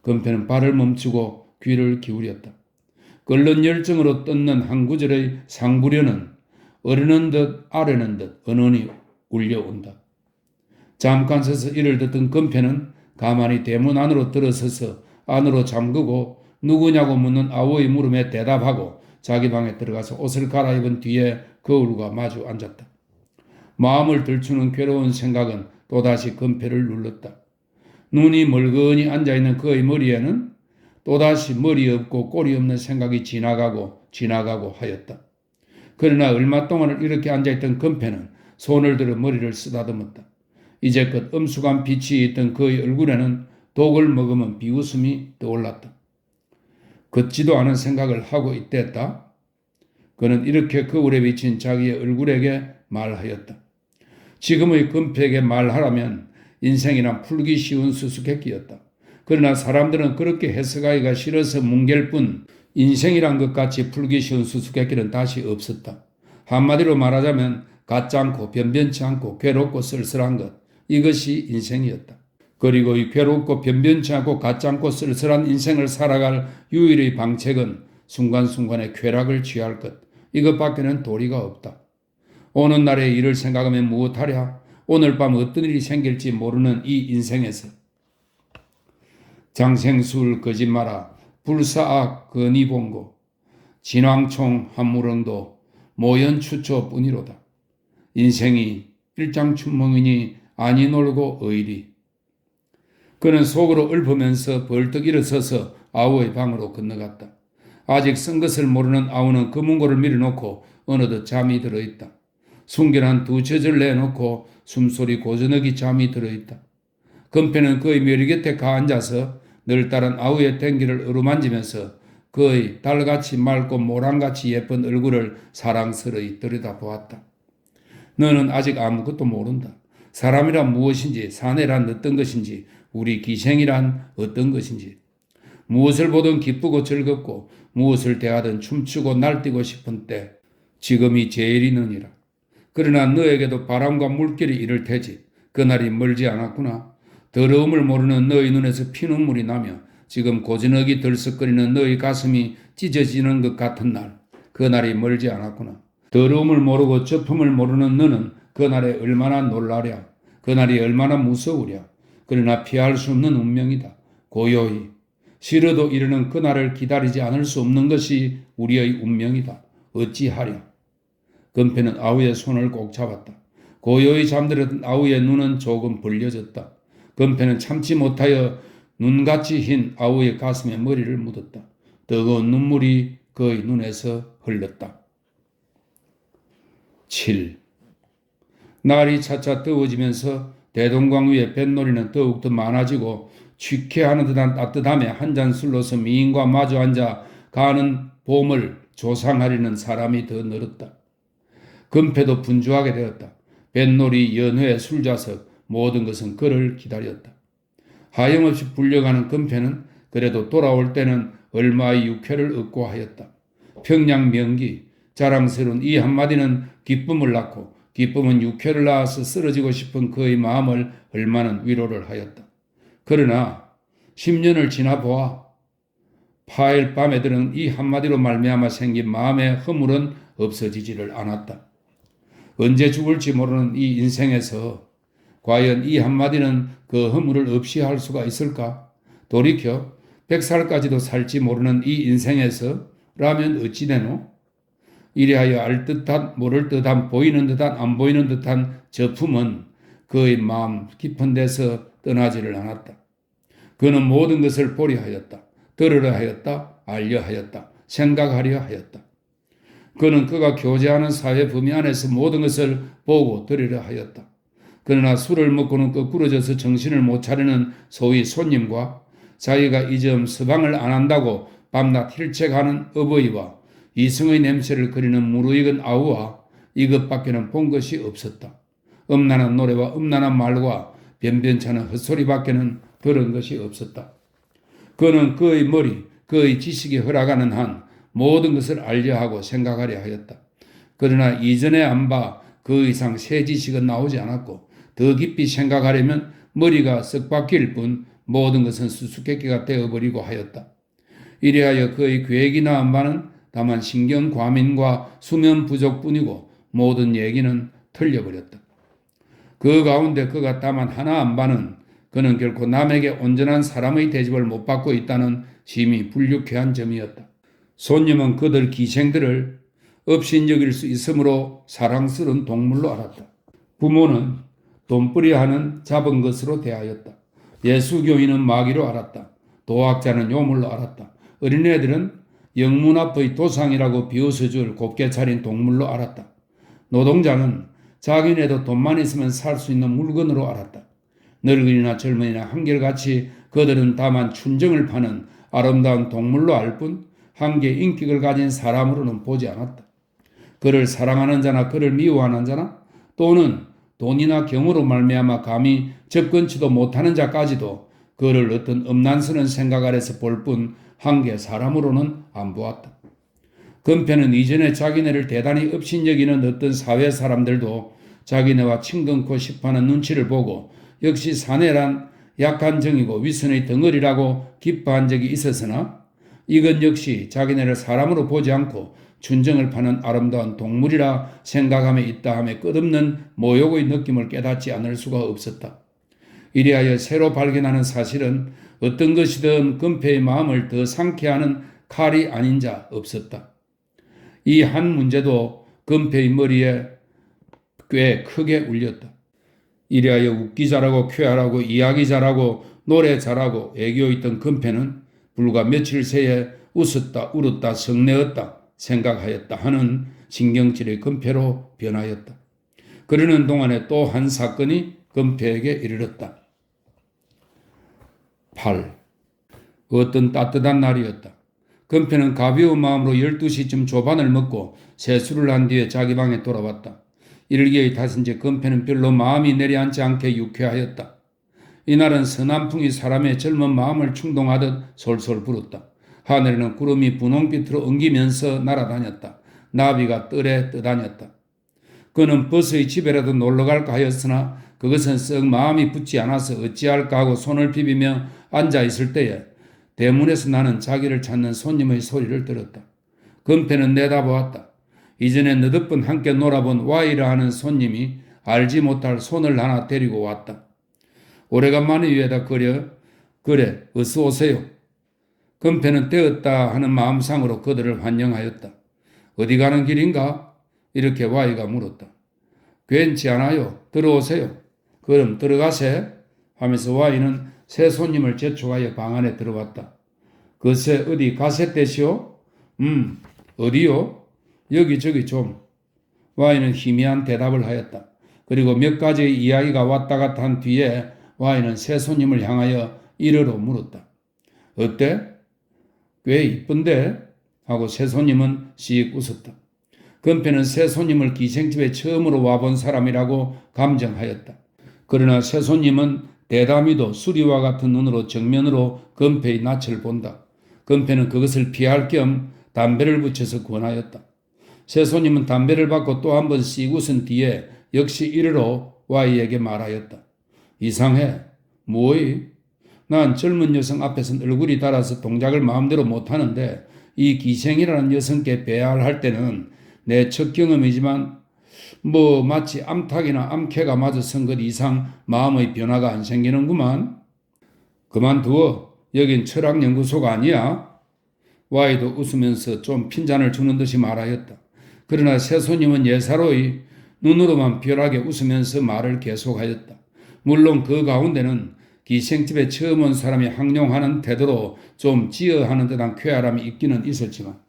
Speaker 1: 금패는 발을 멈추고 귀를 기울였다. 끓는 열정으로 뜯는 한 구절의 상부련은 어르는 듯 아르는 듯 은은히 울려온다. 잠깐 서서 이를 듣던 금패는 가만히 대문 안으로 들어서서 안으로 잠그고 누구냐고 묻는 아우의 물음에 대답하고 자기 방에 들어가서 옷을 갈아입은 뒤에 거울과 마주 앉았다. 마음을 들추는 괴로운 생각은 또다시 금패를 눌렀다. 눈이 멀거니 앉아있는 그의 머리에는 또다시 머리 없고 꼬리 없는 생각이 지나가고 하였다. 그러나 얼마 동안을 이렇게 앉아있던 금패는 손을 들어 머리를 쓰다듬었다. 이제껏 엄숙한 빛이 있던 그의 얼굴에는 독을 머금은 비웃음이 떠올랐다. 걷지도 않은 생각을 하고 있댔다. 그는 이렇게 거울에 비친 자기의 얼굴에게 말하였다. 지금의 금패에게 말하라면 인생이란 풀기 쉬운 수수께끼였다. 그러나 사람들은 그렇게 해석하기가 싫어서 뭉갤 뿐 인생이란 것 같이 풀기 쉬운 수수께끼는 다시 없었다. 한마디로 말하자면 갖지 않고 변변치 않고 괴롭고 쓸쓸한 것, 이것이 인생이었다. 그리고 이 괴롭고 변변치 않고 갖지 않고 쓸쓸한 인생을 살아갈 유일의 방책은 순간순간의 쾌락을 취할 것, 이것밖에는 도리가 없다. 오는 날의 일을 생각하면 무엇하랴? 오늘 밤 어떤 일이 생길지 모르는 이 인생에서 장생술 거짓말아 불사악 거니봉고 진왕총 한무릉도 모연추초뿐이로다. 인생이 일장춘몽이니 아니 놀고 의리. 그는 속으로 읊으면서 벌떡 일어서서 아우의 방으로 건너갔다. 아직 쓴 것을 모르는 아우는 금은고를 밀어놓고 어느덧 잠이 들어있다. 순결한 두 젖을 내놓고 숨소리 고저녁이 잠이 들어있다. 금패는 그의 머리 곁에 가앉아서 늘따른 아우의 댕기를 어루만지면서 그의 달같이 맑고 모란같이 예쁜 얼굴을 사랑스러이 들여다보았다. 너는 아직 아무것도 모른다. 사람이란 무엇인지, 사내란 어떤 것인지, 우리 기생이란 어떤 것인지, 무엇을 보든 기쁘고 즐겁고 무엇을 대하든 춤추고 날뛰고 싶은 때, 지금이 제일이느니라. 그러나 너에게도 바람과 물결이 이를 테지. 그날이 멀지 않았구나. 더러움을 모르는 너의 눈에서 피눈물이 나며 지금 고즈넉이 들썩거리는 너의 가슴이 찢어지는 것 같은 날, 그날이 멀지 않았구나. 더러움을 모르고 저품을 모르는 너는 그날에 얼마나 놀라랴. 그날이 얼마나 무서우랴. 그러나 피할 수 없는 운명이다. 고요히 싫어도 이르는 그날을 기다리지 않을 수 없는 것이 우리의 운명이다. 어찌하랴. 금패는 아우의 손을 꼭 잡았다. 고요히 잠들었던 아우의 눈은 조금 벌려졌다. 금패는 참지 못하여 눈같이 흰 아우의 가슴에 머리를 묻었다. 뜨거운 눈물이 그의 눈에서 흘렀다. 7. 날이 차차 뜨거워지면서 대동강 위에 뱃놀이는 더욱더 많아지고 취쾌하는 듯한 따뜻함에 한 잔 술로서 미인과 마주 앉아 가는 봄을 조상하려는 사람이 더 늘었다. 금패도 분주하게 되었다. 뱃놀이, 연회, 술자석 모든 것은 그를 기다렸다. 하염없이 불려가는 금패는 그래도 돌아올 때는 얼마의 유쾌를 얻고 하였다. 평양 명기, 자랑스러운 이 한마디는 기쁨을 낳고 기쁨은 유쾌를 낳아서 쓰러지고 싶은 그의 마음을 얼마나 위로를 하였다. 그러나 10년을 지나보아 파일 밤에 들은 이 한마디로 말미암아 생긴 마음의 허물은 없어지지를 않았다. 언제 죽을지 모르는 이 인생에서 과연 이 한마디는 그 허물을 없이 할 수가 있을까? 돌이켜 100살까지도 살지 모르는 이 인생에서 라면 어찌 되노? 이리하여 알 듯한 모를 듯한 보이는 듯한 안 보이는 듯한 저품은 그의 마음 깊은 데서 떠나지를 않았다. 그는 모든 것을 보려 하였다. 들으려 하였다. 알려 하였다. 생각하려 하였다. 그는 그가 교제하는 사회 범위 안에서 모든 것을 보고 들으려 하였다. 그러나 술을 먹고는 거꾸러져서 정신을 못 차리는 소위 손님과 자기가 이 점 서방을 안 한다고 밤낮 힐책하는 어버이와 이승의 냄새를 그리는 무르익은 아우와 이것밖에는 본 것이 없었다. 음란한 노래와 음란한 말과 변변찮은 헛소리밖에는 들은 것이 없었다. 그는 그의 머리, 그의 지식이 허락하는 한 모든 것을 알려 하고 생각하려 하였다. 그러나 이전에 안 봐 그 이상 새 지식은 나오지 않았고 더 깊이 생각하려면 머리가 썩 바뀔 뿐 모든 것은 수수께끼가 되어버리고 하였다. 이래하여 그의 계획이나 안 바는 다만 신경 과민과 수면 부족뿐이고 모든 얘기는 틀려버렸다. 그 가운데 그가 다만 하나 안 바는 그는 결코 남에게 온전한 사람의 대접을 못 받고 있다는 심히 불쾌한 점이었다. 손님은 그들 기생들을 업신여길 수 있으므로 사랑스러운 동물로 알았다. 부모는 돈벌이하는 잡은 것으로 대하였다. 예수교인은 마귀로 알았다. 도학자는 요물로 알았다. 어린애들은 영문 앞의 도상이라고 비웃어줄 곱게 차린 동물로 알았다. 노동자는 자기네도 돈만 있으면 살 수 있는 물건으로 알았다. 늙은이나 젊은이나 한결같이 그들은 다만 춘정을 파는 아름다운 동물로 알 뿐 한계 인격을 가진 사람으로는 보지 않았다. 그를 사랑하는 자나 그를 미워하는 자나 또는 돈이나 경으로 말미암아 감히 접근치도 못하는 자까지도 그를 어떤 음란스러운 생각 아래서 볼 뿐 한계 사람으로는 안 보았다. 건패는 이전에 자기네를 대단히 업신여기는 어떤 사회 사람들도 자기네와 친근코 싶어하는 눈치를 보고 역시 사내란 약한 정이고 위선의 덩어리라고 기뻐한 적이 있었으나 이건 역시 자기네를 사람으로 보지 않고 춘정을 파는 아름다운 동물이라 생각함에 있다함에 끝없는 모욕의 느낌을 깨닫지 않을 수가 없었다. 이리하여 새로 발견하는 사실은 어떤 것이든 건패의 마음을 더 상케하는 칼이 아닌 자 없었다. 이 한 문제도 건패의 머리에 꽤 크게 울렸다. 이리하여 웃기 잘하고 쾌활하고 이야기 잘하고 노래 잘하고 애교 있던 건패는 불과 며칠 새에 웃었다 울었다 성내었다 생각하였다 하는 신경질의 건패로 변하였다. 그러는 동안에 또 한 사건이 건패에게 이르렀다. 8. 어떤 따뜻한 날이었다. 건패는 가벼운 마음으로 12시쯤 조반을 먹고 세수를 한 뒤에 자기 방에 돌아왔다. 일기의 탓인지 건패는 별로 마음이 내려앉지 않게 유쾌하였다. 이날은 서남풍이 사람의 젊은 마음을 충동하듯 솔솔 불었다. 하늘에는 구름이 분홍빛으로 엉기면서 날아다녔다. 나비가 뜰에 떠다녔다. 그는 버스의 집에라도 놀러갈까 하였으나 그것은 썩 마음이 붙지 않아서 어찌할까 하고 손을 비비며 앉아있을 때에 대문에서 나는 자기를 찾는 손님의 소리를 들었다. 건패는 내다보았다. 이전에 너댓 번 함께 놀아본 Y라 하는 손님이 알지 못할 손을 하나 데리고 왔다. 오래간만에 위에다 그래 어서 오세요. 건패는 되었다 하는 마음상으로 그들을 환영하였다. 어디 가는 길인가? 이렇게 Y가 물었다. 괜찮지 않아요. 들어오세요. 그럼 들어가세 하면서 Y는 새 손님을 재촉하여 방 안에 들어왔다. 글쎄 어디 가세대시오? 어디요? 여기저기 좀. Y는 희미한 대답을 하였다. 그리고 몇 가지의 이야기가 왔다 갔다 한 뒤에 Y는 새 손님을 향하여 이르러 물었다. 어때? 꽤 이쁜데? 하고 새 손님은 씩 웃었다. 건패는 새 손님을 기생집에 처음으로 와본 사람이라고 감정하였다. 그러나 새 손님은 대담이도 수리와 같은 눈으로 정면으로 건패의 낯을 본다. 건패는 그것을 피할 겸 담배를 붙여서 권하였다. 새 손님은 담배를 받고 또 한 번 씩 웃은 뒤에 역시 이르러 Y에게 말하였다. 이상해. 뭐이? 난 젊은 여성 앞에서는 얼굴이 달아서 동작을 마음대로 못하는데 이 기생이라는 여성께 배알할 때는 내 첫 경험이지만 마치 암탉이나 암캐가 맞아 선 것 이상 마음의 변화가 안 생기는구만. 그만두어. 여긴 철학연구소가 아니야. Y도 웃으면서 좀 핀잔을 주는 듯이 말하였다. 그러나 새 손님은 예사로이 눈으로만 별하게 웃으면서 말을 계속하였다. 물론 그 가운데는 기생집에 처음 온 사람이 항용하는 태도로 좀 지어하는 듯한 쾌활함이 있기는 있었지만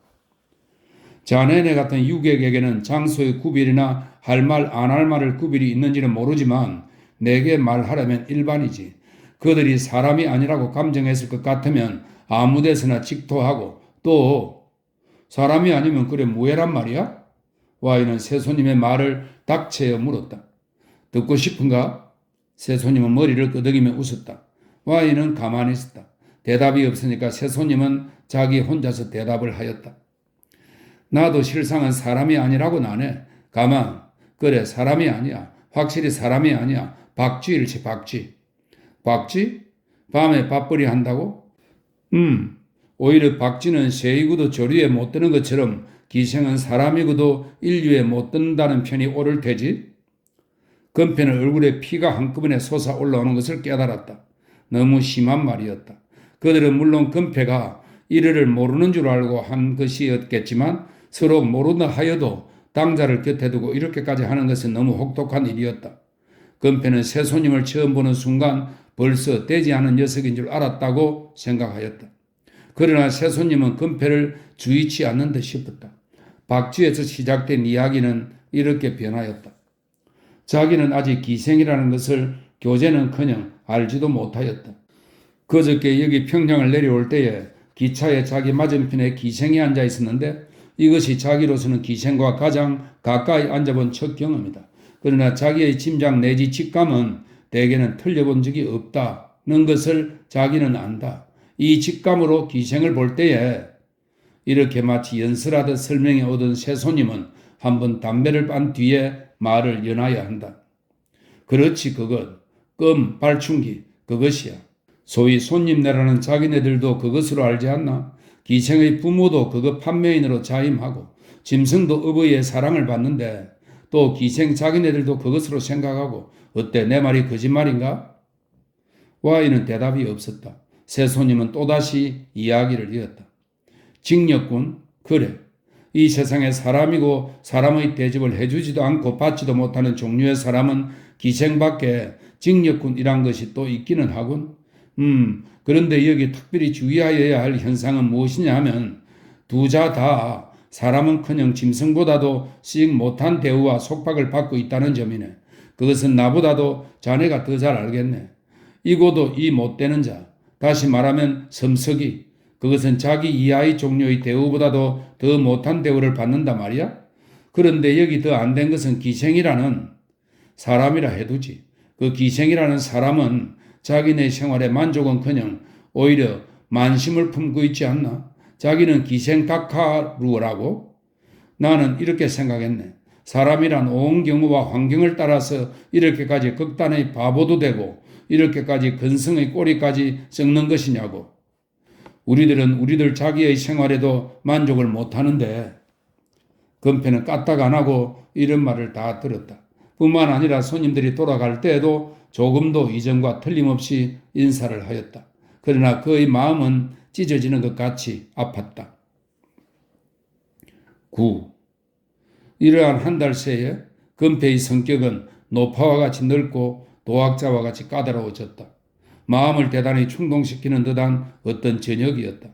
Speaker 1: 자네네 같은 유객에게는 장소의 구별이나 할 말 안 할 말을 구별이 있는지는 모르지만 내게 말하려면 일반이지. 그들이 사람이 아니라고 감정했을 것 같으면 아무 데서나 직토하고 또 사람이 아니면 그래 뭐해란 말이야? Y는 새손님의 말을 닥채어 물었다. 듣고 싶은가? 새손님은 머리를 끄덕이며 웃었다. Y는 가만히 있었다. 대답이 없으니까 새손님은 자기 혼자서 대답을 하였다. 나도 실상은 사람이 아니라고 나네. 가만. 그래 사람이 아니야. 확실히 사람이 아니야. 박쥐일지 박쥐. 박쥐? 밤에 밥벌이 한다고? 오히려 박쥐는 새이고도 조류에 못 드는 것처럼 기생은 사람이고도 인류에 못 든다는 편이 옳을 테지? 건배는 얼굴에 피가 한꺼번에 솟아올라오는 것을 깨달았다. 너무 심한 말이었다. 그들은 물론 건배가 이르를 모르는 줄 알고 한 것이었겠지만 서로 모르다 하여도 당자를 곁에 두고 이렇게까지 하는 것은 너무 혹독한 일이었다. 건배는 새 손님을 처음 보는 순간 벌써 되지 않은 녀석인 줄 알았다고 생각하였다. 그러나 새 손님은 건배를 주의치 않는 듯 싶었다. 박쥐에서 시작된 이야기는 이렇게 변하였다. 자기는 아직 기생이라는 것을 교재는커녕 알지도 못하였다. 그저께 여기 평양을 내려올 때에 기차에 자기 맞은편에 기생이 앉아 있었는데 이것이 자기로서는 기생과 가장 가까이 앉아본 첫 경험이다. 그러나 자기의 짐작 내지 직감은 대개는 틀려본 적이 없다는 것을 자기는 안다. 이 직감으로 기생을 볼 때에 이렇게 마치 연설하듯 설명해 오던 새 손님은 한번 담배를 빤 뒤에 말을 연하여야 한다. 그렇지 그것, 껌, 발충기, 그것이야. 소위 손님네라는 자기네들도 그것으로 알지 않나? 기생의 부모도 그것 판매인으로 자임하고 짐승도 어버이의 사랑을 받는데 또 기생 자기네들도 그것으로 생각하고 어때 내 말이 거짓말인가? Y는 대답이 없었다. 새 손님은 또다시 이야기를 이었다. 징역군, 그래. 이 세상에 사람이고 사람의 대접을 해주지도 않고 받지도 못하는 종류의 사람은 기생밖에 징역군이란 것이 또 있기는 하군. 그런데 여기 특별히 주의하여야 할 현상은 무엇이냐 하면 두 자 다 사람은커녕 짐승보다도 씩 못한 대우와 속박을 받고 있다는 점이네. 그것은 나보다도 자네가 더 잘 알겠네. 이고도 이 못되는 자, 다시 말하면 섬석이, 그것은 자기 이하의 종류의 대우보다도 더 못한 대우를 받는다 말이야. 그런데 여기 더 안 된 것은 기생이라는 사람이라 해두지. 그 기생이라는 사람은 자기네 생활에 만족은커녕 오히려 만심을 품고 있지 않나? 자기는 기생 각하루라고? 나는 이렇게 생각했네. 사람이란 온 경우와 환경을 따라서 이렇게까지 극단의 바보도 되고 이렇게까지 근성의 꼬리까지 썩는 것이냐고. 우리들은 우리들 자기의 생활에도 만족을 못하는데 건배는 까딱 안 하고 이런 말을 다 들었다. 뿐만 아니라 손님들이 돌아갈 때에도 조금도 이전과 틀림없이 인사를 하였다. 그러나 그의 마음은 찢어지는 것 같이 아팠다. 9. 이러한 한 달 새에 건배의 성격은 노파와 같이 넓고 도학자와 같이 까다로워졌다. 마음을 대단히 충동시키는 듯한 어떤 저녁이었다.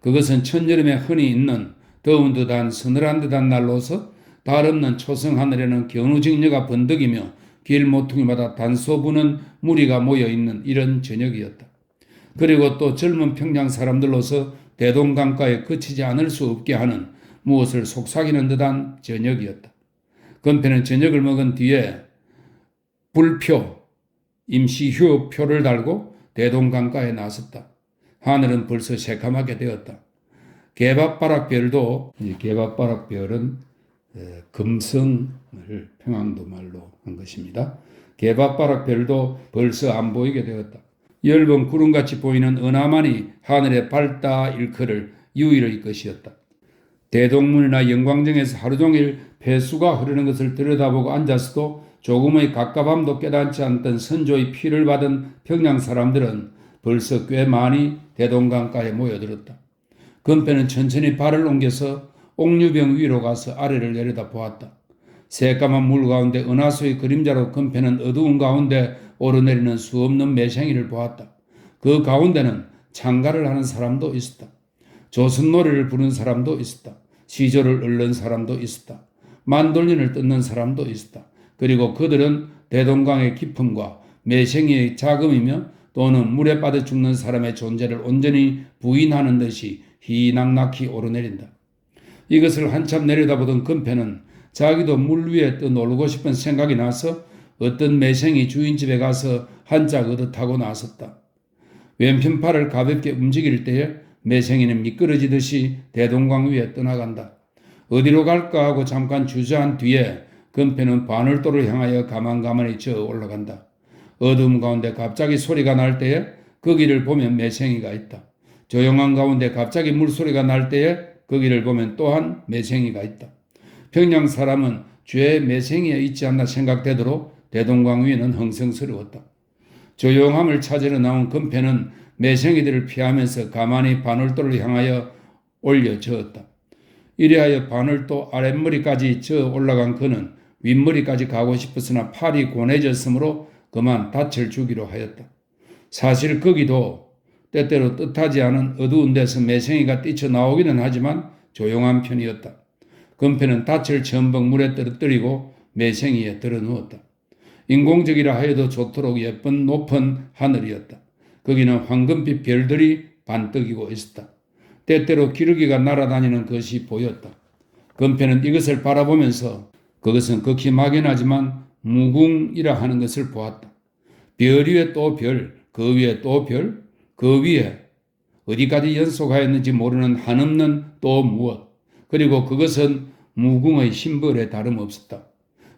Speaker 1: 그것은 천여름에 흔히 있는 더운 듯한 서늘한 듯한 날로서 달 없는 초성 하늘에는 견우직녀가 번득이며 길 모퉁이마다 단소 부는 무리가 모여있는 이런 저녁이었다. 그리고 또 젊은 평양 사람들로서 대동강가에 그치지 않을 수 없게 하는 무엇을 속삭이는 듯한 저녁이었다. 건배는 저녁을 먹은 뒤에 불표, 임시휴표를 달고 대동강가에 나섰다. 하늘은 벌써 새카맣게 되었다. 개밥바락별도, 개밥바락별은 금성을 평안도 말로 한 것입니다. 개밥바락별도 벌써 안 보이게 되었다. 엷은 구름같이 보이는 은하만이 하늘에 밝다 일컬을 유일의 것이었다. 대동문이나 영광정에서 하루 종일 폐수가 흐르는 것을 들여다보고 앉았어도 조금의 갑갑함도 깨닫지 않던 선조의 피를 받은 평양 사람들은 벌써 꽤 많이 대동강가에 모여들었다. 건배는 천천히 발을 옮겨서 옥류병 위로 가서 아래를 내려다 보았다. 새까만 물 가운데 은하수의 그림자로 건배는 어두운 가운데 오르내리는 수없는 매생이를 보았다. 그 가운데는 창가를 하는 사람도 있었다. 조선노래를 부르는 사람도 있었다. 시조를 읊는 사람도 있었다. 만돌린을 뜯는 사람도 있었다. 그리고 그들은 대동강의 깊음과 매생이의 자금이며 또는 물에 빠져 죽는 사람의 존재를 온전히 부인하는 듯이 희낙낙히 오르내린다. 이것을 한참 내려다보던 금패는 자기도 물 위에 떠놀고 싶은 생각이 나서 어떤 매생이 주인집에 가서 한 짝 얻어 타고 나섰다. 왼편 팔을 가볍게 움직일 때에 매생이는 미끄러지듯이 대동강 위에 떠나간다. 어디로 갈까 하고 잠깐 주저한 뒤에 금패는 바늘도를 향하여 가만가만히 저어 올라간다. 어두움 가운데 갑자기 소리가 날 때에 거기를 보면 매생이가 있다. 조용한 가운데 갑자기 물소리가 날 때에 거기를 보면 또한 매생이가 있다. 평양 사람은 죄의 매생이에 있지 않나 생각되도록 대동강 위는 흥성스러웠다. 조용함을 찾으러 나온 금패는 매생이들을 피하면서 가만히 바늘도를 향하여 올려 저었다. 이래하여 바늘도 아랫머리까지 저어 올라간 그는 윗머리까지 가고 싶었으나 팔이 고뇌졌으므로 그만 닻을 주기로 하였다. 사실 거기도 때때로 뜻하지 않은 어두운 데서 매생이가 뛰쳐나오기는 하지만 조용한 편이었다. 금패는 닻을 전벅 물에 떨어뜨리고 매생이에 들어누웠다. 인공적이라 하여도 좋도록 예쁜 높은 하늘이었다. 거기는 황금빛 별들이 반뜨기고 있었다. 때때로 기러기가 날아다니는 것이 보였다. 금패는 이것을 바라보면서 그것은 극히 막연하지만 무궁이라 하는 것을 보았다. 별 위에 또 별, 그 위에 또 별, 그 위에 어디까지 연속하였는지 모르는 한없는 또 무엇, 그리고 그것은 무궁의 심벌에 다름없었다.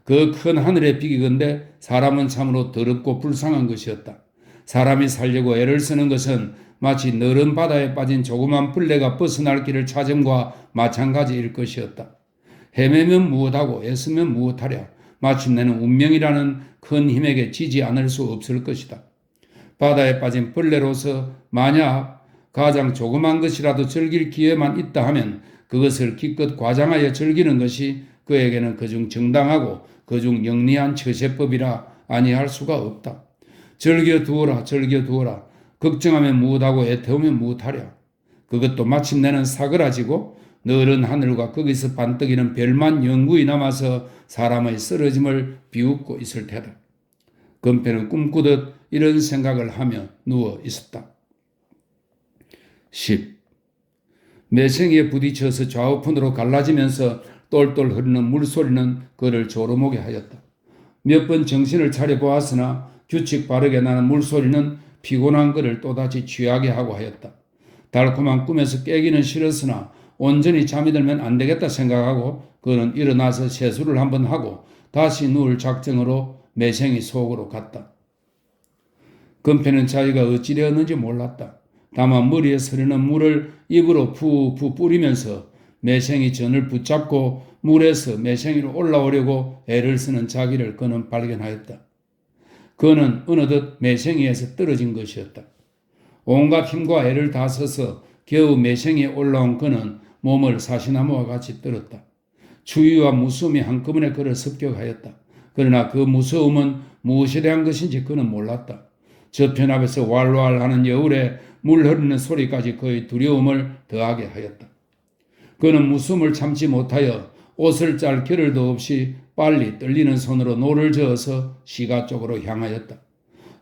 Speaker 1: 그 큰 하늘에 비기건대 사람은 참으로 더럽고 불쌍한 것이었다. 사람이 살려고 애를 쓰는 것은 마치 너른 바다에 빠진 조그만 벌레가 벗어날 길을 찾음과 마찬가지일 것이었다. 헤매면 무엇하고 애쓰면 무엇하랴. 마침내는 운명이라는 큰 힘에게 지지 않을 수 없을 것이다. 바다에 빠진 벌레로서 만약 가장 조그만 것이라도 즐길 기회만 있다 하면 그것을 기껏 과장하여 즐기는 것이 그에게는 그중 정당하고 그중 영리한 처세법이라 아니할 수가 없다. 즐겨두어라 즐겨두어라. 걱정하면 무엇하고 애태우면 무엇하랴. 그것도 마침내는 사그라지고 너른 하늘과 거기서 반뜨기는 별만 영구히 남아서 사람의 쓰러짐을 비웃고 있을 테다. 금패는 꿈꾸듯 이런 생각을 하며 누워 있었다. 10. 매생이에 부딪혀서 좌우편으로 갈라지면서 똘똘 흐르는 물소리는 그를 졸음오게 하였다. 몇 번 정신을 차려보았으나 규칙 바르게 나는 물소리는 피곤한 그를 또다시 취하게 하고 하였다. 달콤한 꿈에서 깨기는 싫었으나 온전히 잠이 들면 안 되겠다 생각하고 그는 일어나서 세수를 한번 하고 다시 누울 작정으로 매생이 속으로 갔다. 금패는 자기가 어찌되었는지 몰랐다. 다만 머리에 서리는 물을 입으로 푸푸 뿌리면서 매생이 전을 붙잡고 물에서 매생이로 올라오려고 애를 쓰는 자기를 그는 발견하였다. 그는 어느덧 매생이에서 떨어진 것이었다. 온갖 힘과 애를 다 써서 겨우 매생이에 올라온 그는 몸을 사시나무와 같이 떨었다. 추위와 무서움이 한꺼번에 그를 습격하였다. 그러나 그 무서움은 무엇에 대한 것인지 그는 몰랐다. 저편 앞에서 왈왈하는 여울에 물 흐르는 소리까지 그의 두려움을 더하게 하였다. 그는 무서움을 참지 못하여 옷을 짤 겨를도 없이 빨리 떨리는 손으로 노를 저어서 시가 쪽으로 향하였다.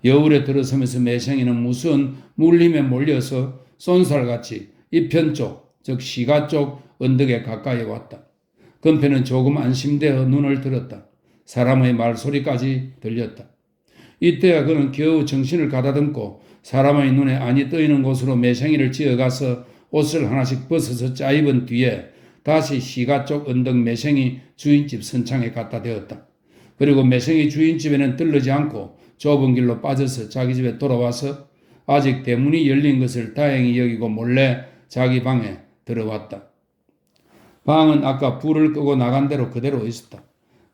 Speaker 1: 여울에 들어서면서 매생이는 무서운 물림에 몰려서 쏜살같이 이편 쪽, 즉 시가 쪽 언덕에 가까이 왔다. 금패는 조금 안심되어 눈을 들었다. 사람의 말소리까지 들렸다. 이때야 그는 겨우 정신을 가다듬고 사람의 눈에 안이 떠있는 곳으로 매생이를 지어가서 옷을 하나씩 벗어서 짜입은 뒤에 다시 시가 쪽 언덕 매생이 주인집 선창에 갖다 대었다. 그리고 매생이 주인집에는 들르지 않고 좁은 길로 빠져서 자기 집에 돌아와서 아직 대문이 열린 것을 다행히 여기고 몰래 자기 방에 들어왔다. 방은 아까 불을 끄고 나간 대로 그대로 있었다.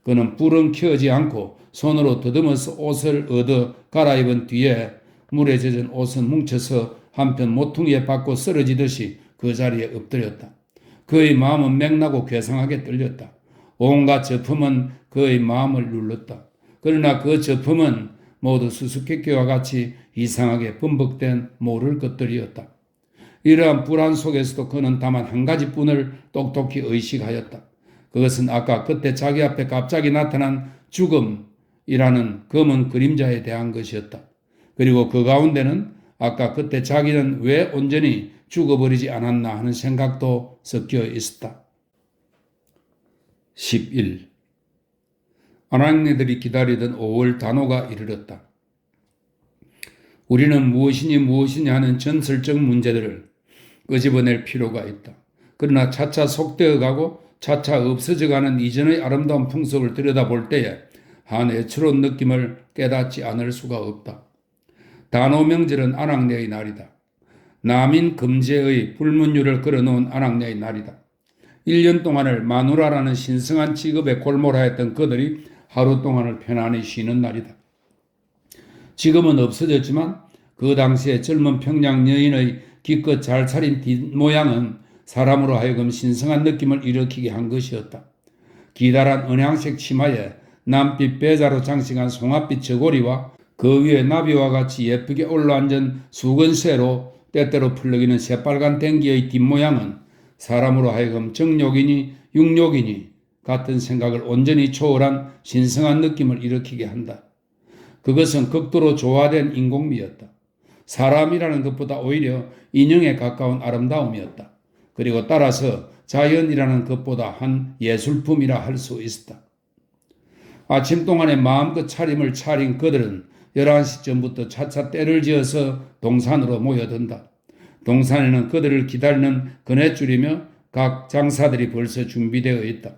Speaker 1: 그는 불은 켜지 않고 손으로 더듬어서 옷을 얻어 갈아입은 뒤에 물에 젖은 옷은 뭉쳐서 한편 모퉁이에 박고 쓰러지듯이 그 자리에 엎드렸다. 그의 마음은 맹나고 괴상하게 떨렸다. 온갖 저품은 그의 마음을 눌렀다. 그러나 그 저품은 모두 수수께끼와 같이 이상하게 범벅된 모를 것들이었다. 이러한 불안 속에서도 그는 다만 한 가지뿐을 똑똑히 의식하였다. 그것은 아까 그때 자기 앞에 갑자기 나타난 죽음이라는 검은 그림자에 대한 것이었다. 그리고 그 가운데는 아까 그때 자기는 왜 온전히 죽어버리지 않았나 하는 생각도 섞여 있었다. 11. 아낙네들이 기다리던 5월 단오가 이르렀다. 우리는 무엇이니 무엇이냐 하는 전설적 문제들을 끄집어낼 필요가 있다. 그러나 차차 속되어가고 차차 없어져가는 이전의 아름다운 풍속을 들여다볼 때에 한 애처로운 느낌을 깨닫지 않을 수가 없다. 단오 명절은 아낙네의 날이다. 남인 금제의 불문율을 걸어놓은 아낙네의 날이다. 1년 동안을 마누라라는 신성한 직업에 골몰하였던 그들이 하루 동안을 편안히 쉬는 날이다. 지금은 없어졌지만 그 당시에 젊은 평양 여인의 기껏 잘 차린 뒷모양은 사람으로 하여금 신성한 느낌을 일으키게 한 것이었다. 기다란 은양색 치마에 남빛 배자로 장식한 송아빛 저고리와 그 위에 나비와 같이 예쁘게 올라앉은 수건쇠로 때때로 풀러기는 새빨간 댕기의 뒷모양은 사람으로 하여금 정욕이니 육욕이니 같은 생각을 온전히 초월한 신성한 느낌을 일으키게 한다. 그것은 극도로 조화된 인공미였다. 사람이라는 것보다 오히려 인형에 가까운 아름다움이었다. 그리고 따라서 자연이라는 것보다 한 예술품이라 할 수 있었다. 아침 동안에 마음껏 차림을 차린 그들은 11시 전부터 차차 때를 지어서 동산으로 모여든다. 동산에는 그들을 기다리는 그네줄이며 각 장사들이 벌써 준비되어 있다.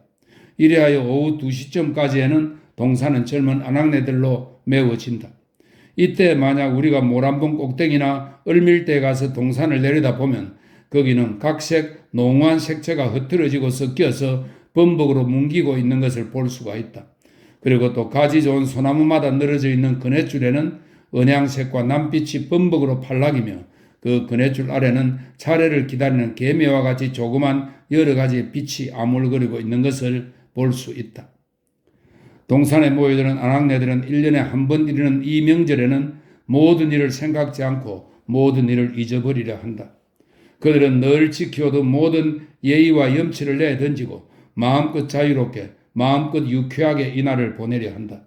Speaker 1: 이래하여 오후 2시쯤까지에는 동산은 젊은 아낙네들로 메워진다. 이때 만약 우리가 모란봉 꼭대기나 을밀대에 가서 동산을 내려다보면 거기는 각색 농후한 색채가 흐트러지고 섞여서 범벅으로 뭉기고 있는 것을 볼 수가 있다. 그리고 또 가지 좋은 소나무마다 늘어져 있는 그네줄에는 은양색과 남빛이 범벅으로 팔락이며 그 그네줄 아래는 차례를 기다리는 개미와 같이 조그만 여러 가지 빛이 아물거리고 있는 것을 볼 수 있다. 동산에 모여드는 아낙네들은 1년에 한 번 이르는 이 명절에는 모든 일을 생각지 않고 모든 일을 잊어버리려 한다. 그들은 늘 지켜오던 모든 예의와 염치를 내던지고 마음껏 자유롭게 마음껏 유쾌하게 이 날을 보내려 한다.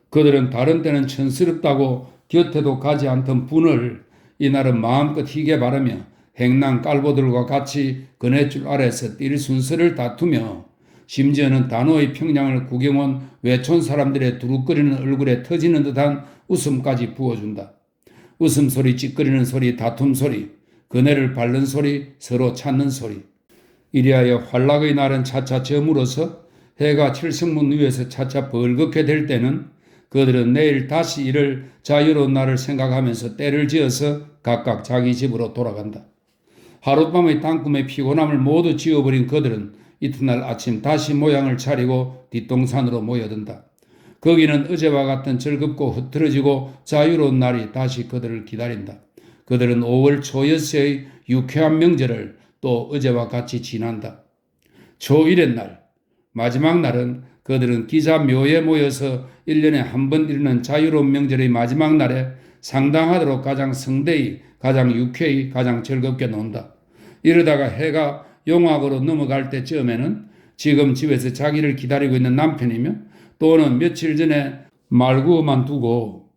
Speaker 1: 그들은 다른 때는 천스럽다고 곁에도 가지 않던 분을 이날은 마음껏 희게 바르며 행랑 깔보들과 같이 그네줄 아래서 뛸 순서를 다투며 심지어는 단오의 평양을 구경온 외촌 사람들의 두룩거리는 얼굴에 터지는 듯한 웃음까지 부어준다. 웃음소리, 찌꺼리는 소리, 다툼 소리, 그네를 밟는 소리, 서로 찾는 소리. 이리하여 환락의 날은 차차 저물어서 해가 칠성문 위에서 차차 벌겋게 될 때는 그들은 내일 다시 이를 자유로운 날을 생각하면서 때를 지어서 각각 자기 집으로 돌아간다. 하룻밤의 땅꿈에 피곤함을 모두 지워버린 그들은 이튿날 아침 다시 모양을 차리고 뒷동산으로 모여든다. 거기는 어제와 같은 즐겁고 흐트러지고 자유로운 날이 다시 그들을 기다린다. 그들은 5월 초여세의 유쾌한 명절을 또 어제와 같이 지난다. 초1의 날, 마지막 날은 그들은 기자묘에 모여서 1년에 한 번 이르는 자유로운 명절의 마지막 날에 상당하도록 가장 성대히, 가장 유쾌히, 가장 즐겁게 논다. 이러다가 해가 용악으로 넘어갈 때쯤에는 지금 집에서 자기를 기다리고 있는 남편이며 또는 며칠 전에 말구만 두고,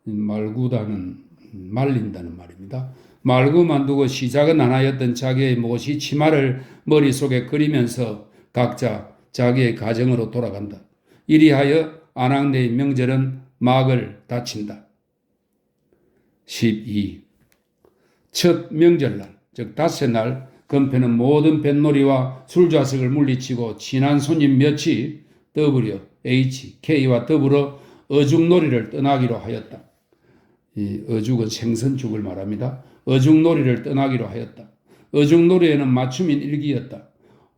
Speaker 1: 말구다는 말린다는 말입니다. 말구만 두고 시작은 안 하였던 자기의 모시 치마를 머릿속에 그리면서 각자 자기의 가정으로 돌아간다. 이리하여 아낙네의 명절은 막을 닫힌다. 12. 첫 명절날, 즉 닷새 날 건패는 모든 뱃놀이와 술좌석을 물리치고 친한 손님 몇이 더불어 K와 더불어 어죽놀이를 떠나기로 하였다. 이 어죽은 생선죽을 말합니다. 어죽놀이를 떠나기로 하였다. 어죽놀이에는 맞춤인 일기였다.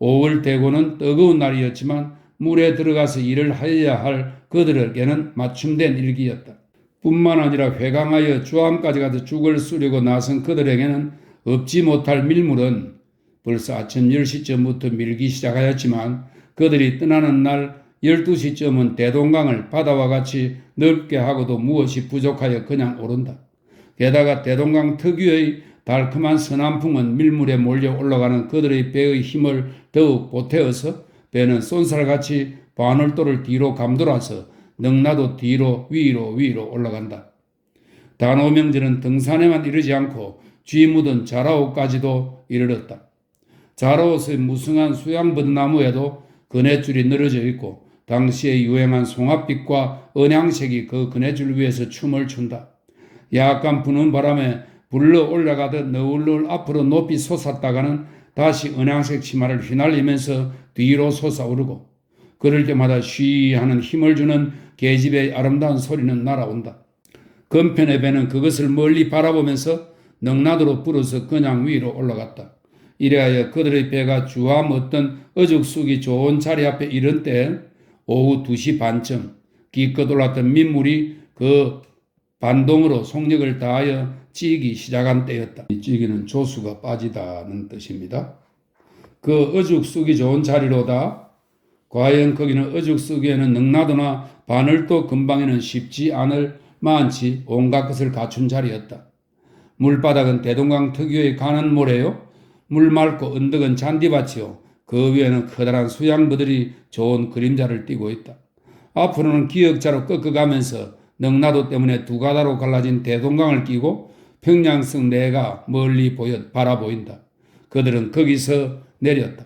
Speaker 1: 5월 대고는 뜨거운 날이었지만 물에 들어가서 일을 하여야 할 그들에게는 맞춤된 일기였다. 뿐만 아니라 회강하여 주암까지 가서 죽을 쓰려고 나선 그들에게는 없지 못할 밀물은 벌써 아침 10시쯤부터 밀기 시작하였지만 그들이 떠나는 날 12시쯤은 대동강을 바다와 같이 넓게 하고도 무엇이 부족하여 그냥 오른다. 게다가 대동강 특유의 달콤한 서남풍은 밀물에 몰려 올라가는 그들의 배의 힘을 더욱 보태어서 배는 쏜살같이 바늘돌을 뒤로 감돌아서 넉나도 뒤로 위로 올라간다. 단오명절은 등산에만 이르지 않고 쥐 묻은 자라오까지도 이르렀다. 자라오의 무성한 수양버드나무에도 그네줄이 늘어져 있고 당시에 유행한 송화빛과 은양색이 그 그네줄 위에서 춤을 춘다. 약간 부는 바람에 불러 올라가듯 너울너울 앞으로 높이 솟았다가는 다시 은양색 치마를 휘날리면서 뒤로 솟아오르고 그럴 때마다 쉬 하는 힘을 주는 계집의 아름다운 소리는 날아온다. 건편의 배는 그것을 멀리 바라보면서 넉나도로 불어서 그냥 위로 올라갔다. 이래하여 그들의 배가 주암 어떤 어죽쑥이 좋은 자리 앞에 이른 때 오후 2시 반쯤 기껏 올랐던 민물이 그 반동으로 속력을 다하여 찌기 시작한 때였다. 이 찌기는 조수가 빠지다는 뜻입니다. 그 어죽쑥이 좋은 자리로다. 과연 거기는 어죽쑥에는 넉나도나 바늘도 금방에는 쉽지 않을 만치 온갖 것을 갖춘 자리였다. 물바닥은 대동강 특유의 가는 모래요. 물 맑고 언덕은 잔디밭이요. 그 위에는 커다란 수양부들이 좋은 그림자를 띠고 있다. 앞으로는 기역자로 꺾어가면서 넉나도 때문에 두 가다로 갈라진 대동강을 끼고 평양성 내가 멀리 바라보인다. 그들은 거기서 내렸다.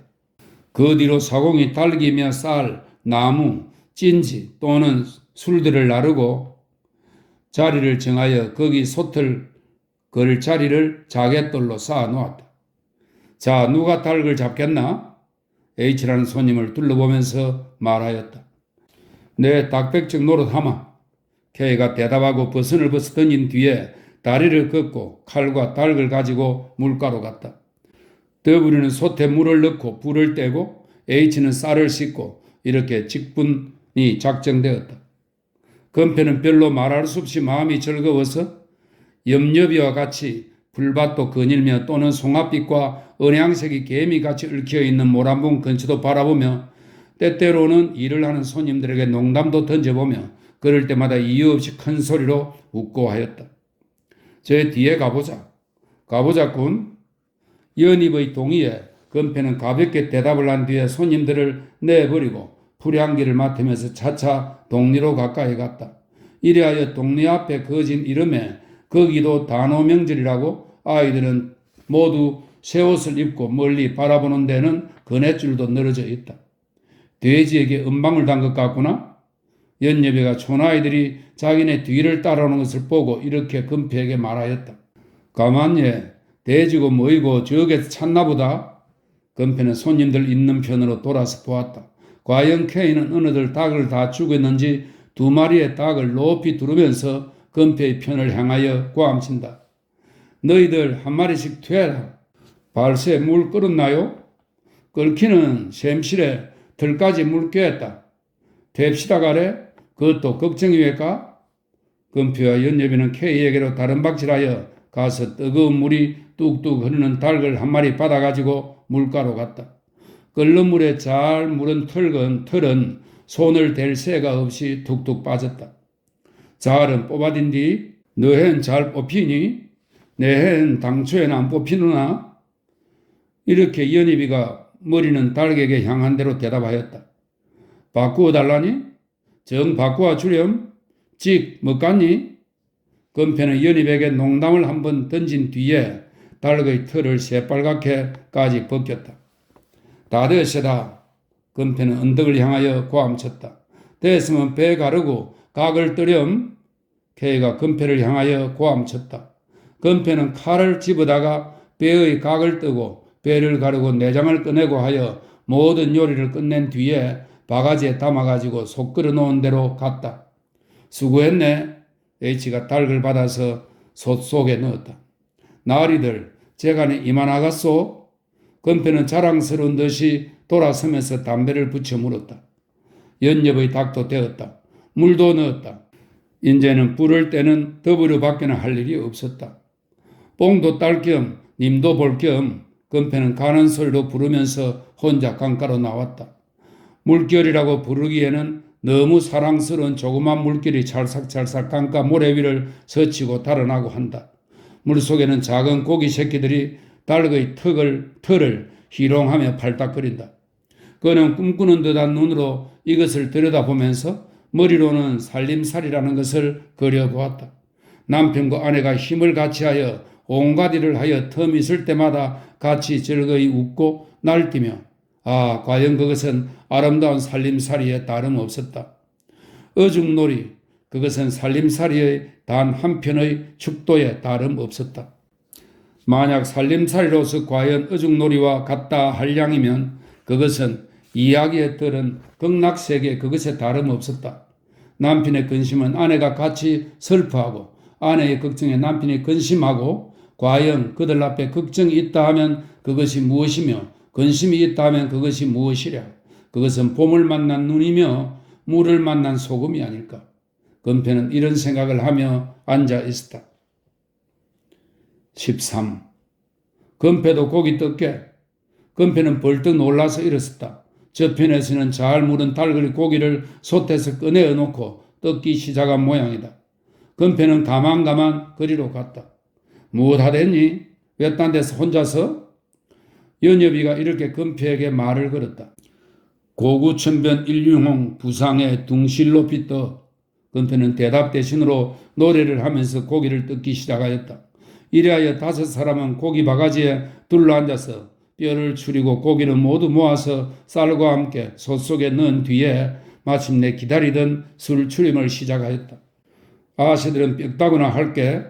Speaker 1: 그 뒤로 사공이 달기며 쌀, 나무, 찐지 또는 술들을 나르고 자리를 정하여 거기 솥을 걸 자리를 자갯돌로 쌓아 놓았다. 자, 누가 닭을 잡겠나? H라는 손님을 둘러보면서 말하였다. 내 닭백적 노릇하마. K가 대답하고 버선을 벗어 던진 뒤에 다리를 걷고 칼과 닭을 가지고 물가로 갔다. 더부리는 솥에 물을 넣고 불을 떼고 H는 쌀을 씻고 이렇게 직분이 작정되었다. 건편은 별로 말할 수 없이 마음이 즐거워서 염려비와 같이 불밭도 거닐며 또는 송화빛과 은양색이 개미같이 얽혀있는 모란봉 근처도 바라보며 때때로는 일을 하는 손님들에게 농담도 던져보며 그럴 때마다 이유 없이 큰 소리로 웃고 하였다. 저 뒤에 가보자군. 연입의 동의에 건편은 가볍게 대답을 한 뒤에 손님들을 내버리고 불향기를 맡으면서 차차 동리로 가까이 갔다. 이래하여 동리 앞에 거진 이름에 거기도 단오명절이라고 아이들은 모두 새 옷을 입고 멀리 바라보는 데는 그네줄도 늘어져 있다. 돼지에게 은방울 단 것 같구나? 연여배가 촌아이들이 자기네 뒤를 따라오는 것을 보고 이렇게 금패에게 말하였다. 가만예, 돼지고 뭐이고 저기서 찾나보다. 건편은 손님들 있는 편으로 돌아서 보았다. 과연 K는 어느들 닭을 다 죽였는지 두 마리의 닭을 높이 두르면서 건패의 편을 향하여 고함친다. 너희들 한 마리씩 퇴라. 발새에 물 끓었나요? 끓기는 샘실에 들까지 물 꿰었다. 됩시다 가래? 그것도 걱정이 왜까? 건표와 연여비는 K에게로 다른 박질하여 가서 뜨거운 물이 뚝뚝 흐르는 닭을 한 마리 받아가지고 물가로 갔다. 끓는 물에 잘 무른 털은 손을 댈 새가 없이 툭툭 빠졌다. 잘은 뽑아딘 뒤 너hen 잘 뽑히니? 내hen 당초엔 안 뽑히느나? 이렇게 연희비가 머리는 닭에게 향한 대로 대답하였다. 바꾸어 달라니? 정 바꾸어 주렴? 직 먹겠니? 건편은 연희백에 농담을 한번 던진 뒤에 닭의 털을 새빨갛게까지 벗겼다. 다 되었다. 건편은 언덕을 향하여 고함쳤다. 됐으면 배 가르고 각을 뜨렴. K가 건편을 향하여 고함쳤다. 건편은 칼을 집어다가 배의 각을 뜨고 배를 가르고 내장을 꺼내고 하여 모든 요리를 끝낸 뒤에 바가지에 담아가지고 속 끓여 놓은 대로 갔다. 수고했네. H가 닭을 받아서 솥 속에 넣었다. 나으리들, 제간에 이만하겠소? 건편은 자랑스러운 듯이 돌아서면서 담배를 붙여 물었다. 연엽의 닭도 되었다. 물도 넣었다. 이제는 불을 때는 더불어 밖에는 할 일이 없었다. 뽕도 딸 겸 님도 볼 겸 건편은 가는 소리로 부르면서 혼자 강가로 나왔다. 물결이라고 부르기에는 너무 사랑스러운 조그만 물결이 찰싹찰싹 강가 모래 위를 스치고 달아나고 한다. 물속에는 작은 고기 새끼들이 닭의 털을 희롱하며 팔딱거린다. 그는 꿈꾸는 듯한 눈으로 이것을 들여다보면서 머리로는 살림살이라는 것을 그려보았다. 남편과 아내가 힘을 같이하여 온갖 일을 하여 틈 있을 때마다 같이 즐거이 웃고 날뛰며 과연 그것은 아름다운 살림살이에 다름없었다. 어죽놀이, 그것은 살림살이의 단 한편의 축도에 다름없었다. 만약 살림살이로서 과연 어죽놀이와 같다 할 양이면 그것은 이야기에 들은 극락세계 그것에 다름없었다. 남편의 근심은 아내가 같이 슬퍼하고 아내의 걱정에 남편이 근심하고 과연 그들 앞에 걱정이 있다 하면 그것이 무엇이며 근심이 있다 하면 그것이 무엇이랴. 그것은 봄을 만난 눈이며 물을 만난 소금이 아닐까. 건배는 이런 생각을 하며 앉아 있었다. 13. 건배도 고기 떴게. 건배는 벌떡 놀라서 일었었다. 저편에서는 잘 무른 달걀 고기를 솥에서 꺼내어 놓고 뜯기 시작한 모양이다. 건배는 가만 거리로 갔다. 무엇 하랬니? 왜 딴 데서 혼자서? 연여비가 이렇게 건배에게 말을 걸었다. 고구천변 일륜홍 부상에 둥실 높이 떠. 건배는 대답 대신으로 노래를 하면서 고기를 뜯기 시작하였다. 이래하여 5사람은 고기 바가지에 둘러앉아서 뼈를 추리고 고기를 모두 모아서 쌀과 함께 솥 속에 넣은 뒤에 마침내 기다리던 술 추림을 시작하였다. 아씨들은 뼈다구나 할게.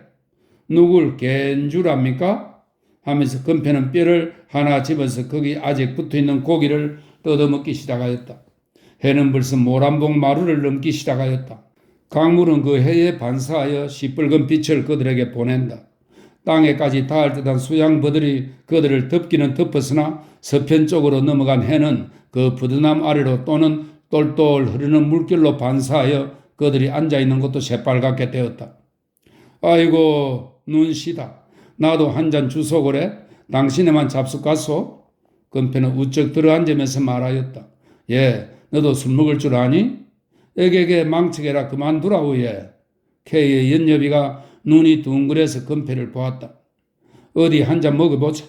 Speaker 1: 누굴 갠 줄 압니까? 하면서 건배는 뼈를 하나 집어서 거기 아직 붙어있는 고기를 뜯어먹기 시작하였다. 해는 벌써 모란봉 마루를 넘기 시작하였다. 강물은 그 해에 반사하여 시뻘건 빛을 그들에게 보낸다. 땅에까지 닿을 듯한 수양버들이 그들을 덮기는 덮었으나 서편 쪽으로 넘어간 해는 그 부드남 아래로 또는 똘똘 흐르는 물결로 반사하여 그들이 앉아있는 것도 새빨갛게 되었다. 아이고 눈시다. 나도 한 잔 주소 그래? 당신에만 잡숫 갔소? 건배는 우쩍 들어앉으면서 말하였다. 예, 너도 술 먹을 줄 아니? 에게게 망치게라 그만두라우 예. K의 연여비가 눈이 둥그레서 건배를 보았다. 어디 한 잔 먹어보자.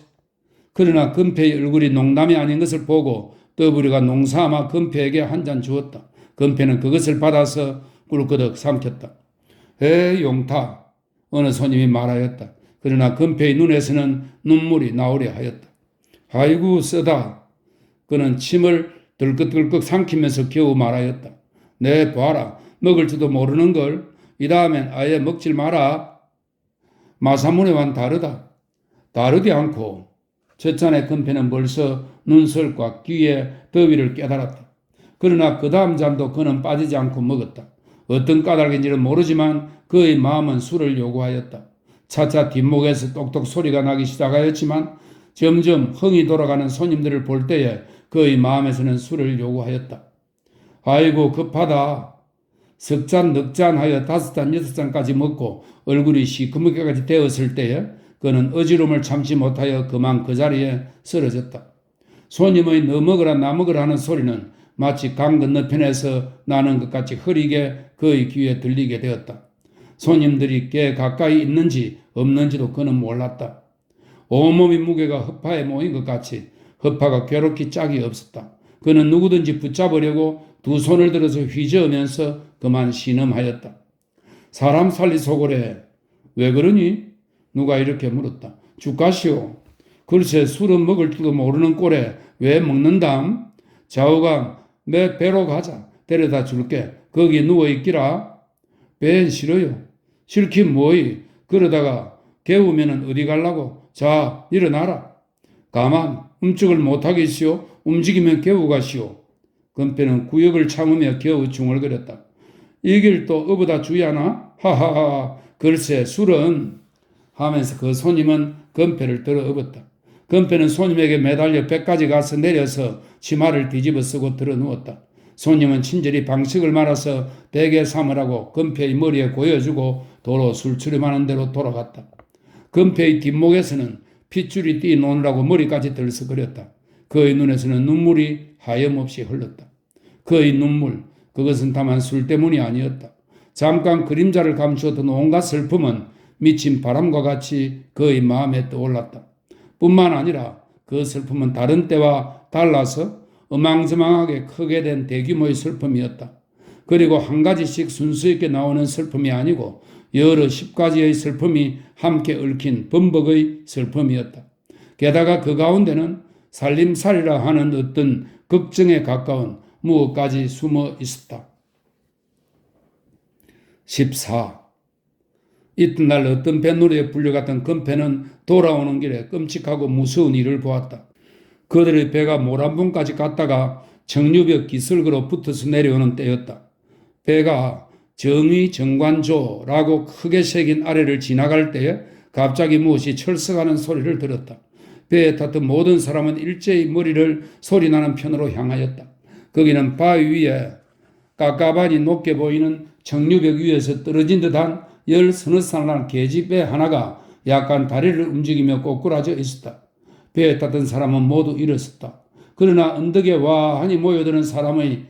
Speaker 1: 그러나 건배의 얼굴이 농담이 아닌 것을 보고 떠부리가 농사아마 건배에게 한 잔 주었다. 건배는 그것을 받아서 꿀끄덕 삼켰다. 용타. 어느 손님이 말하였다. 그러나 건배의 눈에서는 눈물이 나오려 하였다. 아이고 쓰다. 그는 침을 들컥들컥 삼키면서 겨우 말하였다. 내 봐라. 먹을 줄도 모르는 걸. 이 다음엔 아예 먹질 마라. 마사문에와는 다르다. 다르지 않고 젖잔의 건배는 벌써 눈설과 귀의 더위를 깨달았다. 그러나 그 다음 잔도 그는 빠지지 않고 먹었다. 어떤 까닭인지는 모르지만 그의 마음은 술을 요구하였다. 차차 뒷목에서 똑똑 소리가 나기 시작하였지만 점점 흥이 돌아가는 손님들을 볼 때에 그의 마음에서는 술을 요구하였다. 아이고 급하다. 석잔 넉잔 하여 5잔 6잔까지 먹고 얼굴이 시커멓게까지 되었을 때에 그는 어지럼을 참지 못하여 그만 그 자리에 쓰러졌다. 손님의 너 먹으라 나 먹으라 하는 소리는 마치 강 건너편에서 나는 것 같이 흐리게 그의 귀에 들리게 되었다. 손님들이 꽤 가까이 있는지 없는지도 그는 몰랐다. 온몸의 무게가 허파에 모인 것 같이 허파가 괴롭기 짝이 없었다. 그는 누구든지 붙잡으려고 두 손을 들어서 휘저으면서 그만 신음하였다. 사람 살리 소고래. 왜 그러니? 누가 이렇게 물었다. 죽가시오. 글쎄 술은 먹을 줄도 모르는 꼴에 왜 먹는담? 좌우가 내 배로 가자. 데려다 줄게. 거기 누워있기라. 배엔 싫어요. 싫긴 뭐이. 그러다가 개우면은 어디 갈라고? 자 일어나라. 가만 움직을 못하겠시오. 움직이면 개우가시오. 건배는 구역을 참으며 겨우 중얼거렸다. 이 길 또 어보다 주야나? 하하하. 글쎄 술은 하면서 그 손님은 건배를 들어 업었다. 건배는 손님에게 매달려 배까지 가서 내려서 치마를 뒤집어 쓰고 들어 누웠다. 손님은 친절히 방식을 말아서 대게 삼으라고 건배의 머리에 고여주고 도로 술추림하는 대로 돌아갔다. 건배의 뒷목에서는 핏줄이 뛰노느라고 머리까지 들썩거렸다. 그의 눈에서는 눈물이 하염없이 흘렀다. 그의 눈물, 그것은 다만 술 때문이 아니었다. 잠깐 그림자를 감추었던 온갖 슬픔은 미친 바람과 같이 그의 마음에 떠올랐다. 뿐만 아니라 그 슬픔은 다른 때와 달라서 어망저망하게 크게 된 대규모의 슬픔이었다. 그리고 한 가지씩 순수 있게 나오는 슬픔이 아니고 여러 10가지의 슬픔이 함께 얽힌 범벅의 슬픔이었다. 게다가 그 가운데는 살림살이라 하는 어떤 걱정에 가까운 무엇까지 숨어 있었다. 14. 이튿날 어떤 뱃놀이에 불려갔던 금패는 돌아오는 길에 끔찍하고 무서운 일을 보았다. 그들의 배가 모란봉까지 갔다가 정류벽 기슭으로 붙어서 내려오는 때였다. 배가 정의 정관조라고 크게 새긴 아래를 지나갈 때에 갑자기 무엇이 철썩하는 소리를 들었다. 배에 탔던 모든 사람은 일제히 머리를 소리나는 편으로 향하였다. 거기는 바위 위에 깝깝하니 높게 보이는 정류벽 위에서 떨어진 듯한 10서너 계집배 하나가 약간 다리를 움직이며 꼬꾸라져 있었다. 배에 탔던 사람은 모두 일었었다. 그러나 언덕에 와하니 모여드는 사람의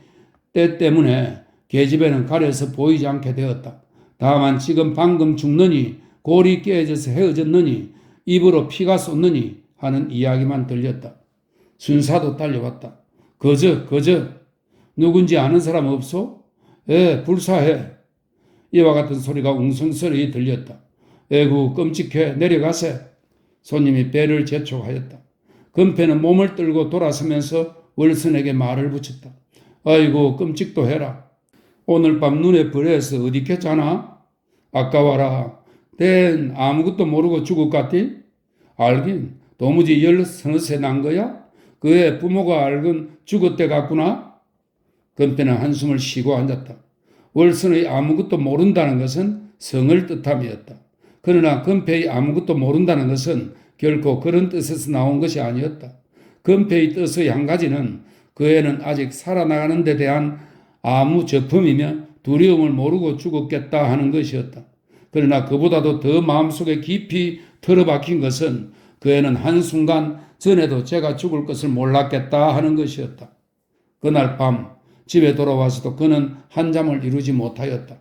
Speaker 1: 때 때문에 계집애는 가려서 보이지 않게 되었다. 다만 지금 방금 죽느니 골이 깨져서 헤어졌느니 입으로 피가 쏟느니 하는 이야기만 들렸다. 순사도 달려왔다. 거저 누군지 아는 사람 없소? 불사해. 이와 같은 소리가 웅성스레 들렸다. 에구 끔찍해 내려가세. 손님이 배를 재촉하였다. 금패는 몸을 떨고 돌아서면서 월선에게 말을 붙였다. 아이고 끔찍도 해라. 오늘 밤 눈에 벌에서 어디 켰잖아? 아까 와라. 댄 아무것도 모르고 죽을 같디? 알긴 도무지 10서너 난 거야? 그의 부모가 알건 죽을 때 같구나? 금패는 한숨을 쉬고 앉았다. 월선의 아무것도 모른다는 것은 성을 뜻함이었다. 그러나 금패의 아무것도 모른다는 것은 결코 그런 뜻에서 나온 것이 아니었다. 금패의 뜻의 한 가지는 그 애는 아직 살아나가는 데 대한 아무 적품이며 두려움을 모르고 죽었겠다 하는 것이었다. 그러나 그보다도 더 마음속에 깊이 틀어박힌 것은 그 애는 한순간 전에도 제가 죽을 것을 몰랐겠다 하는 것이었다. 그날 밤 집에 돌아와서도 그는 한잠을 이루지 못하였다.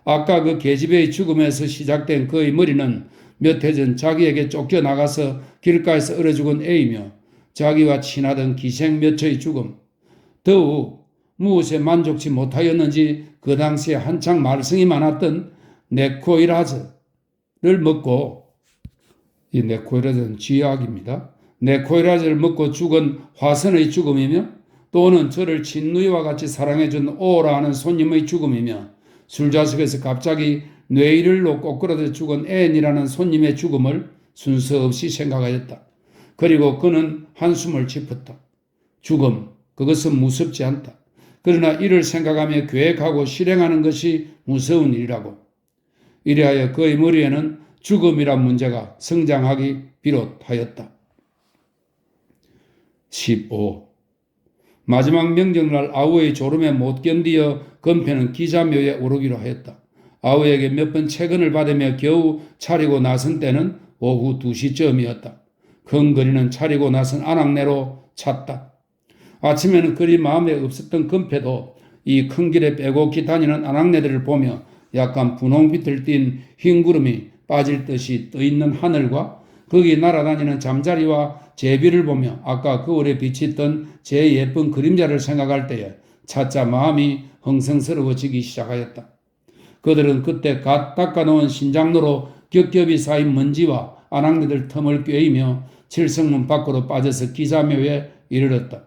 Speaker 1: 아까 그 계집애의 죽음에서 시작된 그의 머리는 몇 해 전 자기에게 쫓겨나가서 길가에서 얼어 죽은 애이며 자기와 친하던 기생 몇 초의 죽음, 더욱 무엇에 만족치 못하였는지 그 당시에 한창 말썽이 많았던 네코이라즈를 먹고, 이 네코이라즈는 쥐약입니다. 네코이라즈를 먹고 죽은 화선의 죽음이며 또는 저를 친누이와 같이 사랑해준 오라는 손님의 죽음이며 술좌석에서 갑자기 뇌일로 꼬꾸라져 죽은 앤이라는 손님의 죽음을 순서 없이 생각하였다. 그리고 그는 한숨을 짚었다. 죽음, 그것은 무섭지 않다. 그러나 이를 생각하며 계획하고 실행하는 것이 무서운 일이라고. 이래하여 그의 머리에는 죽음이란 문제가 성장하기 비롯하였다. 15. 마지막 명절날 아우의 졸음에 못 견디어 건패는 기자묘에 오르기로 하였다. 아우에게 몇 번 채근을 받으며 겨우 차리고 나선 때는 오후 2시쯤이었다. 흥거리는 차리고 나선 아낙네로 찼다. 아침에는 그리 마음에 없었던 건패도 이 큰 길에 빼곡히 다니는 아낙네들을 보며 약간 분홍빛을 띤 흰 구름이 빠질 듯이 떠있는 하늘과 거기 날아다니는 잠자리와 제비를 보며 아까 거울에 비치던 제 예쁜 그림자를 생각할 때에 차차 마음이 흥성스러워지기 시작하였다. 그들은 그때 갓 닦아놓은 신장로로 겹겹이 쌓인 먼지와 아낙네들 틈을 꿰이며 칠성문 밖으로 빠져서 기자묘에 이르렀다.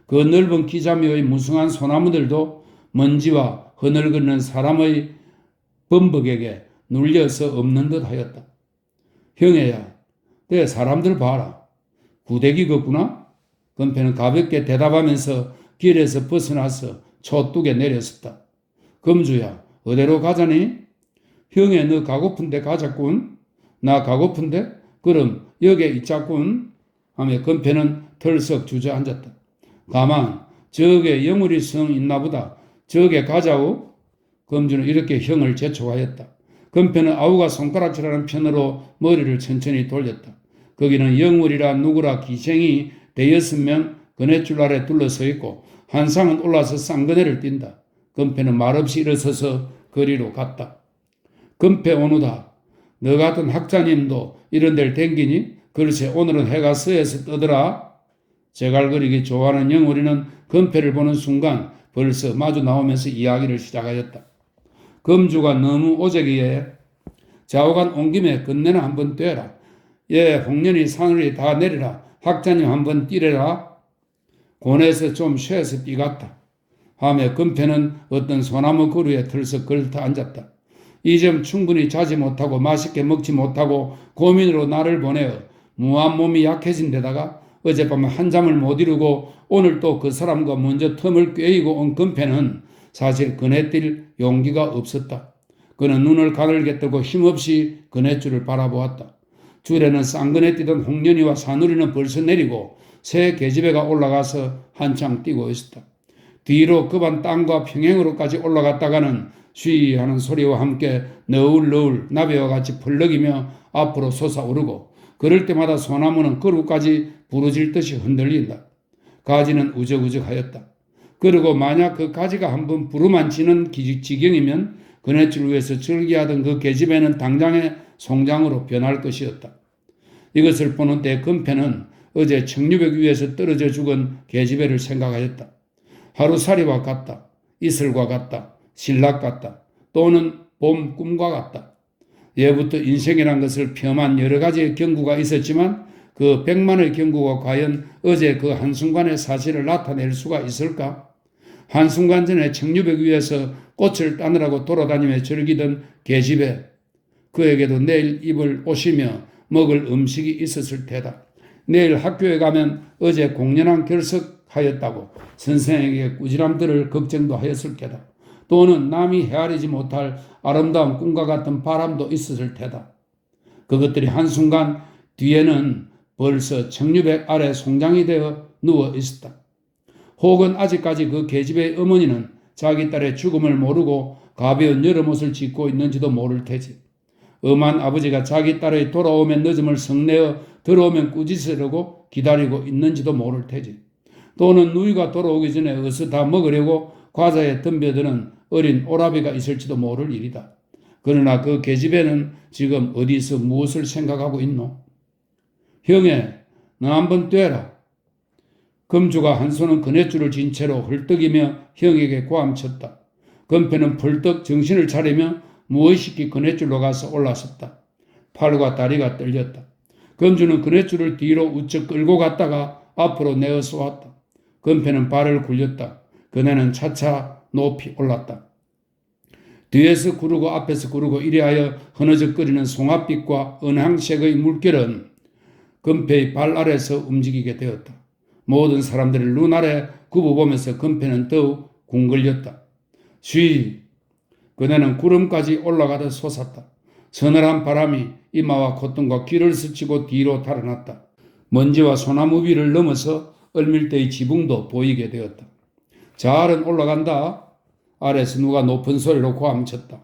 Speaker 1: 그 넓은 기자묘의 무성한 소나무들도 먼지와 흐늘거리는 사람의 범벅에게 눌려서 없는 듯 하였다. 형애야, 내 사람들 봐라. 구데기 걷구나? 건패는 가볍게 대답하면서 길에서 벗어나서 초뚝에 내렸었다. 금주야, 어디로 가자니? 형애, 너 가고픈데 가자꾼? 나 가고픈데? 그럼 여기에 있자꾼? 하며 건패는 털썩 주저앉았다. 가만, 저게 영우리성 있나보다. 저게 가자오? 검주는 이렇게 형을 재촉하였다. 건패는 아우가 손가락질하는 편으로 머리를 천천히 돌렸다. 거기는 영월이라 누구라 기생이 6명 그네줄 아래 둘러서 있고 한 상은 올라서 쌍그네를 띈다. 건패는 말없이 일어서서 거리로 갔다. 건패 오누다. 너 같은 학자님도 이런 데를 댕기니? 글쎄 오늘은 해가 서에서 뜨더라. 제갈거리기 좋아하는 영월이는 건패를 보는 순간 벌써 마주 나오면서 이야기를 시작하였다. 검주가 너무 오재기에 좌우간 온 김에 건네나 한번 떼라. 예, 홍련이 사늘이 다 내리라. 학자님 한번 뛰래라. 곤에서 좀 쉬어서 뛰갔다. 하며 금패는 어떤 소나무 그루에 들썩 걸터 앉았다. 이 점 충분히 자지 못하고 맛있게 먹지 못하고 고민으로 나를 보내어 무한 몸이 약해진 데다가 어젯밤에 한잠을 못 이루고 오늘 또 그 사람과 먼저 틈을 꿰이고 온 금패는 사실 그네 뛸 용기가 없었다. 그는 눈을 가늘게 뜨고 힘없이 그네줄을 바라보았다. 줄에는 쌍그네 뛰던 홍련이와 사누리는 벌써 내리고 새 계집애가 올라가서 한창 뛰고 있었다. 뒤로 급한 땅과 평행으로까지 올라갔다가는 쉬하는 소리와 함께 너울너울 나비와 같이 펄럭이며 앞으로 솟아오르고 그럴 때마다 소나무는 그루까지 부러질 듯이 흔들린다. 가지는 우적우적하였다. 그리고 만약 그 가지가 한번 부르만치는 지경이면 그네줄 위에서 즐기하던 그 계집애는 당장의 송장으로 변할 것이었다. 이것을 보는 때 금패는 어제 청류벽 위에서 떨어져 죽은 계집애를 생각하였다. 하루살이와 같다. 이슬과 같다. 신락 같다. 또는 봄 꿈과 같다. 예부터 인생이란 것을 폄한 여러 가지의 경구가 있었지만 그 100만의 경구가 과연 어제 그 한순간의 사실을 나타낼 수가 있을까? 한순간 전에 청류벽 위에서 꽃을 따느라고 돌아다니며 즐기던 계집애, 그에게도 내일 입을 옷이며 먹을 음식이 있었을 테다. 내일 학교에 가면 어제 공연한 결석하였다고 선생에게 꾸지람들을 걱정도 하였을 테다. 또는 남이 헤아리지 못할 아름다운 꿈과 같은 바람도 있었을 테다. 그것들이 한순간 뒤에는 벌써 청류백 아래 송장이 되어 누워 있었다. 혹은 아직까지 그 계집애의 어머니는 자기 딸의 죽음을 모르고 가벼운 여름옷을 짓고 있는지도 모를 테지. 엄한 아버지가 자기 딸의 돌아오면 늦음을 성내어 들어오면 꾸짖으려고 기다리고 있는지도 모를 테지. 또는 누이가 돌아오기 전에 어서 다 먹으려고 과자에 덤벼드는 어린 오라비가 있을지도 모를 일이다. 그러나 그 계집애는 지금 어디서 무엇을 생각하고 있노? 형에, 너 한번 뛰어라. 금주가 한 손은 그네줄을 진 채로 헐떡이며 형에게 고함쳤다. 금패는 벌떡 정신을 차리며 무의식히 그네줄로 가서 올라섰다. 팔과 다리가 떨렸다. 금주는 그네줄을 뒤로 우쩍 끌고 갔다가 앞으로 내어 쏘았다. 금패는 발을 굴렸다. 그네는 차차 높이 올랐다. 뒤에서 구르고 앞에서 구르고 이래하여 흐느적거리는 송아빛과 은항색의 물결은 금패의 발 아래서 움직이게 되었다. 모든 사람들이 눈 아래 굽어보면서 금패는 더욱 궁글렸다. 쉬! 그네는 구름까지 올라가듯 솟았다. 서늘한 바람이 이마와 콧등과 귀를 스치고 뒤로 달아났다. 먼지와 소나무 위를 넘어서 얼밀대의 지붕도 보이게 되었다. 자알은 올라간다. 아래서 누가 높은 소리로 고함쳤다.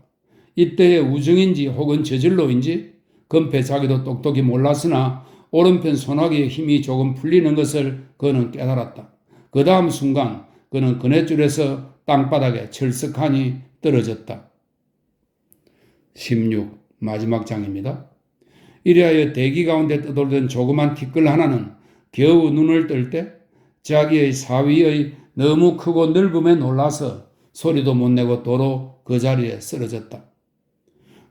Speaker 1: 이때의 우정인지 혹은 저질로인지 금패 자기도 똑똑히 몰랐으나 오른편 소나기의 힘이 조금 풀리는 것을 그는 깨달았다. 그 다음 순간 그는 그네줄에서 땅바닥에 철석하니 떨어졌다. 16. 마지막 장입니다. 이리하여 대기 가운데 떠돌던 조그만 티끌 하나는 겨우 눈을 뜰 때 자기의 사위의 너무 크고 넓음에 놀라서 소리도 못 내고 도로 그 자리에 쓰러졌다.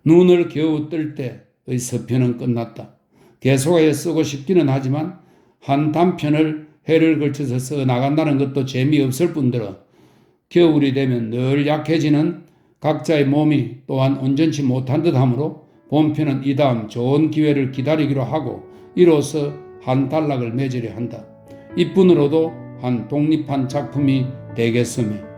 Speaker 1: 눈을 겨우 뜰 때의 서편은 끝났다. 계속하여 쓰고 싶기는 하지만 한 단편을 해를 걸쳐서 써 나간다는 것도 재미없을 뿐더러 겨울이 되면 늘 약해지는 각자의 몸이 또한 온전치 못한 듯하므로 본편은 이 다음 좋은 기회를 기다리기로 하고 이로써 한 단락을 맺으려 한다. 이뿐으로도 한 독립한 작품이 되겠으며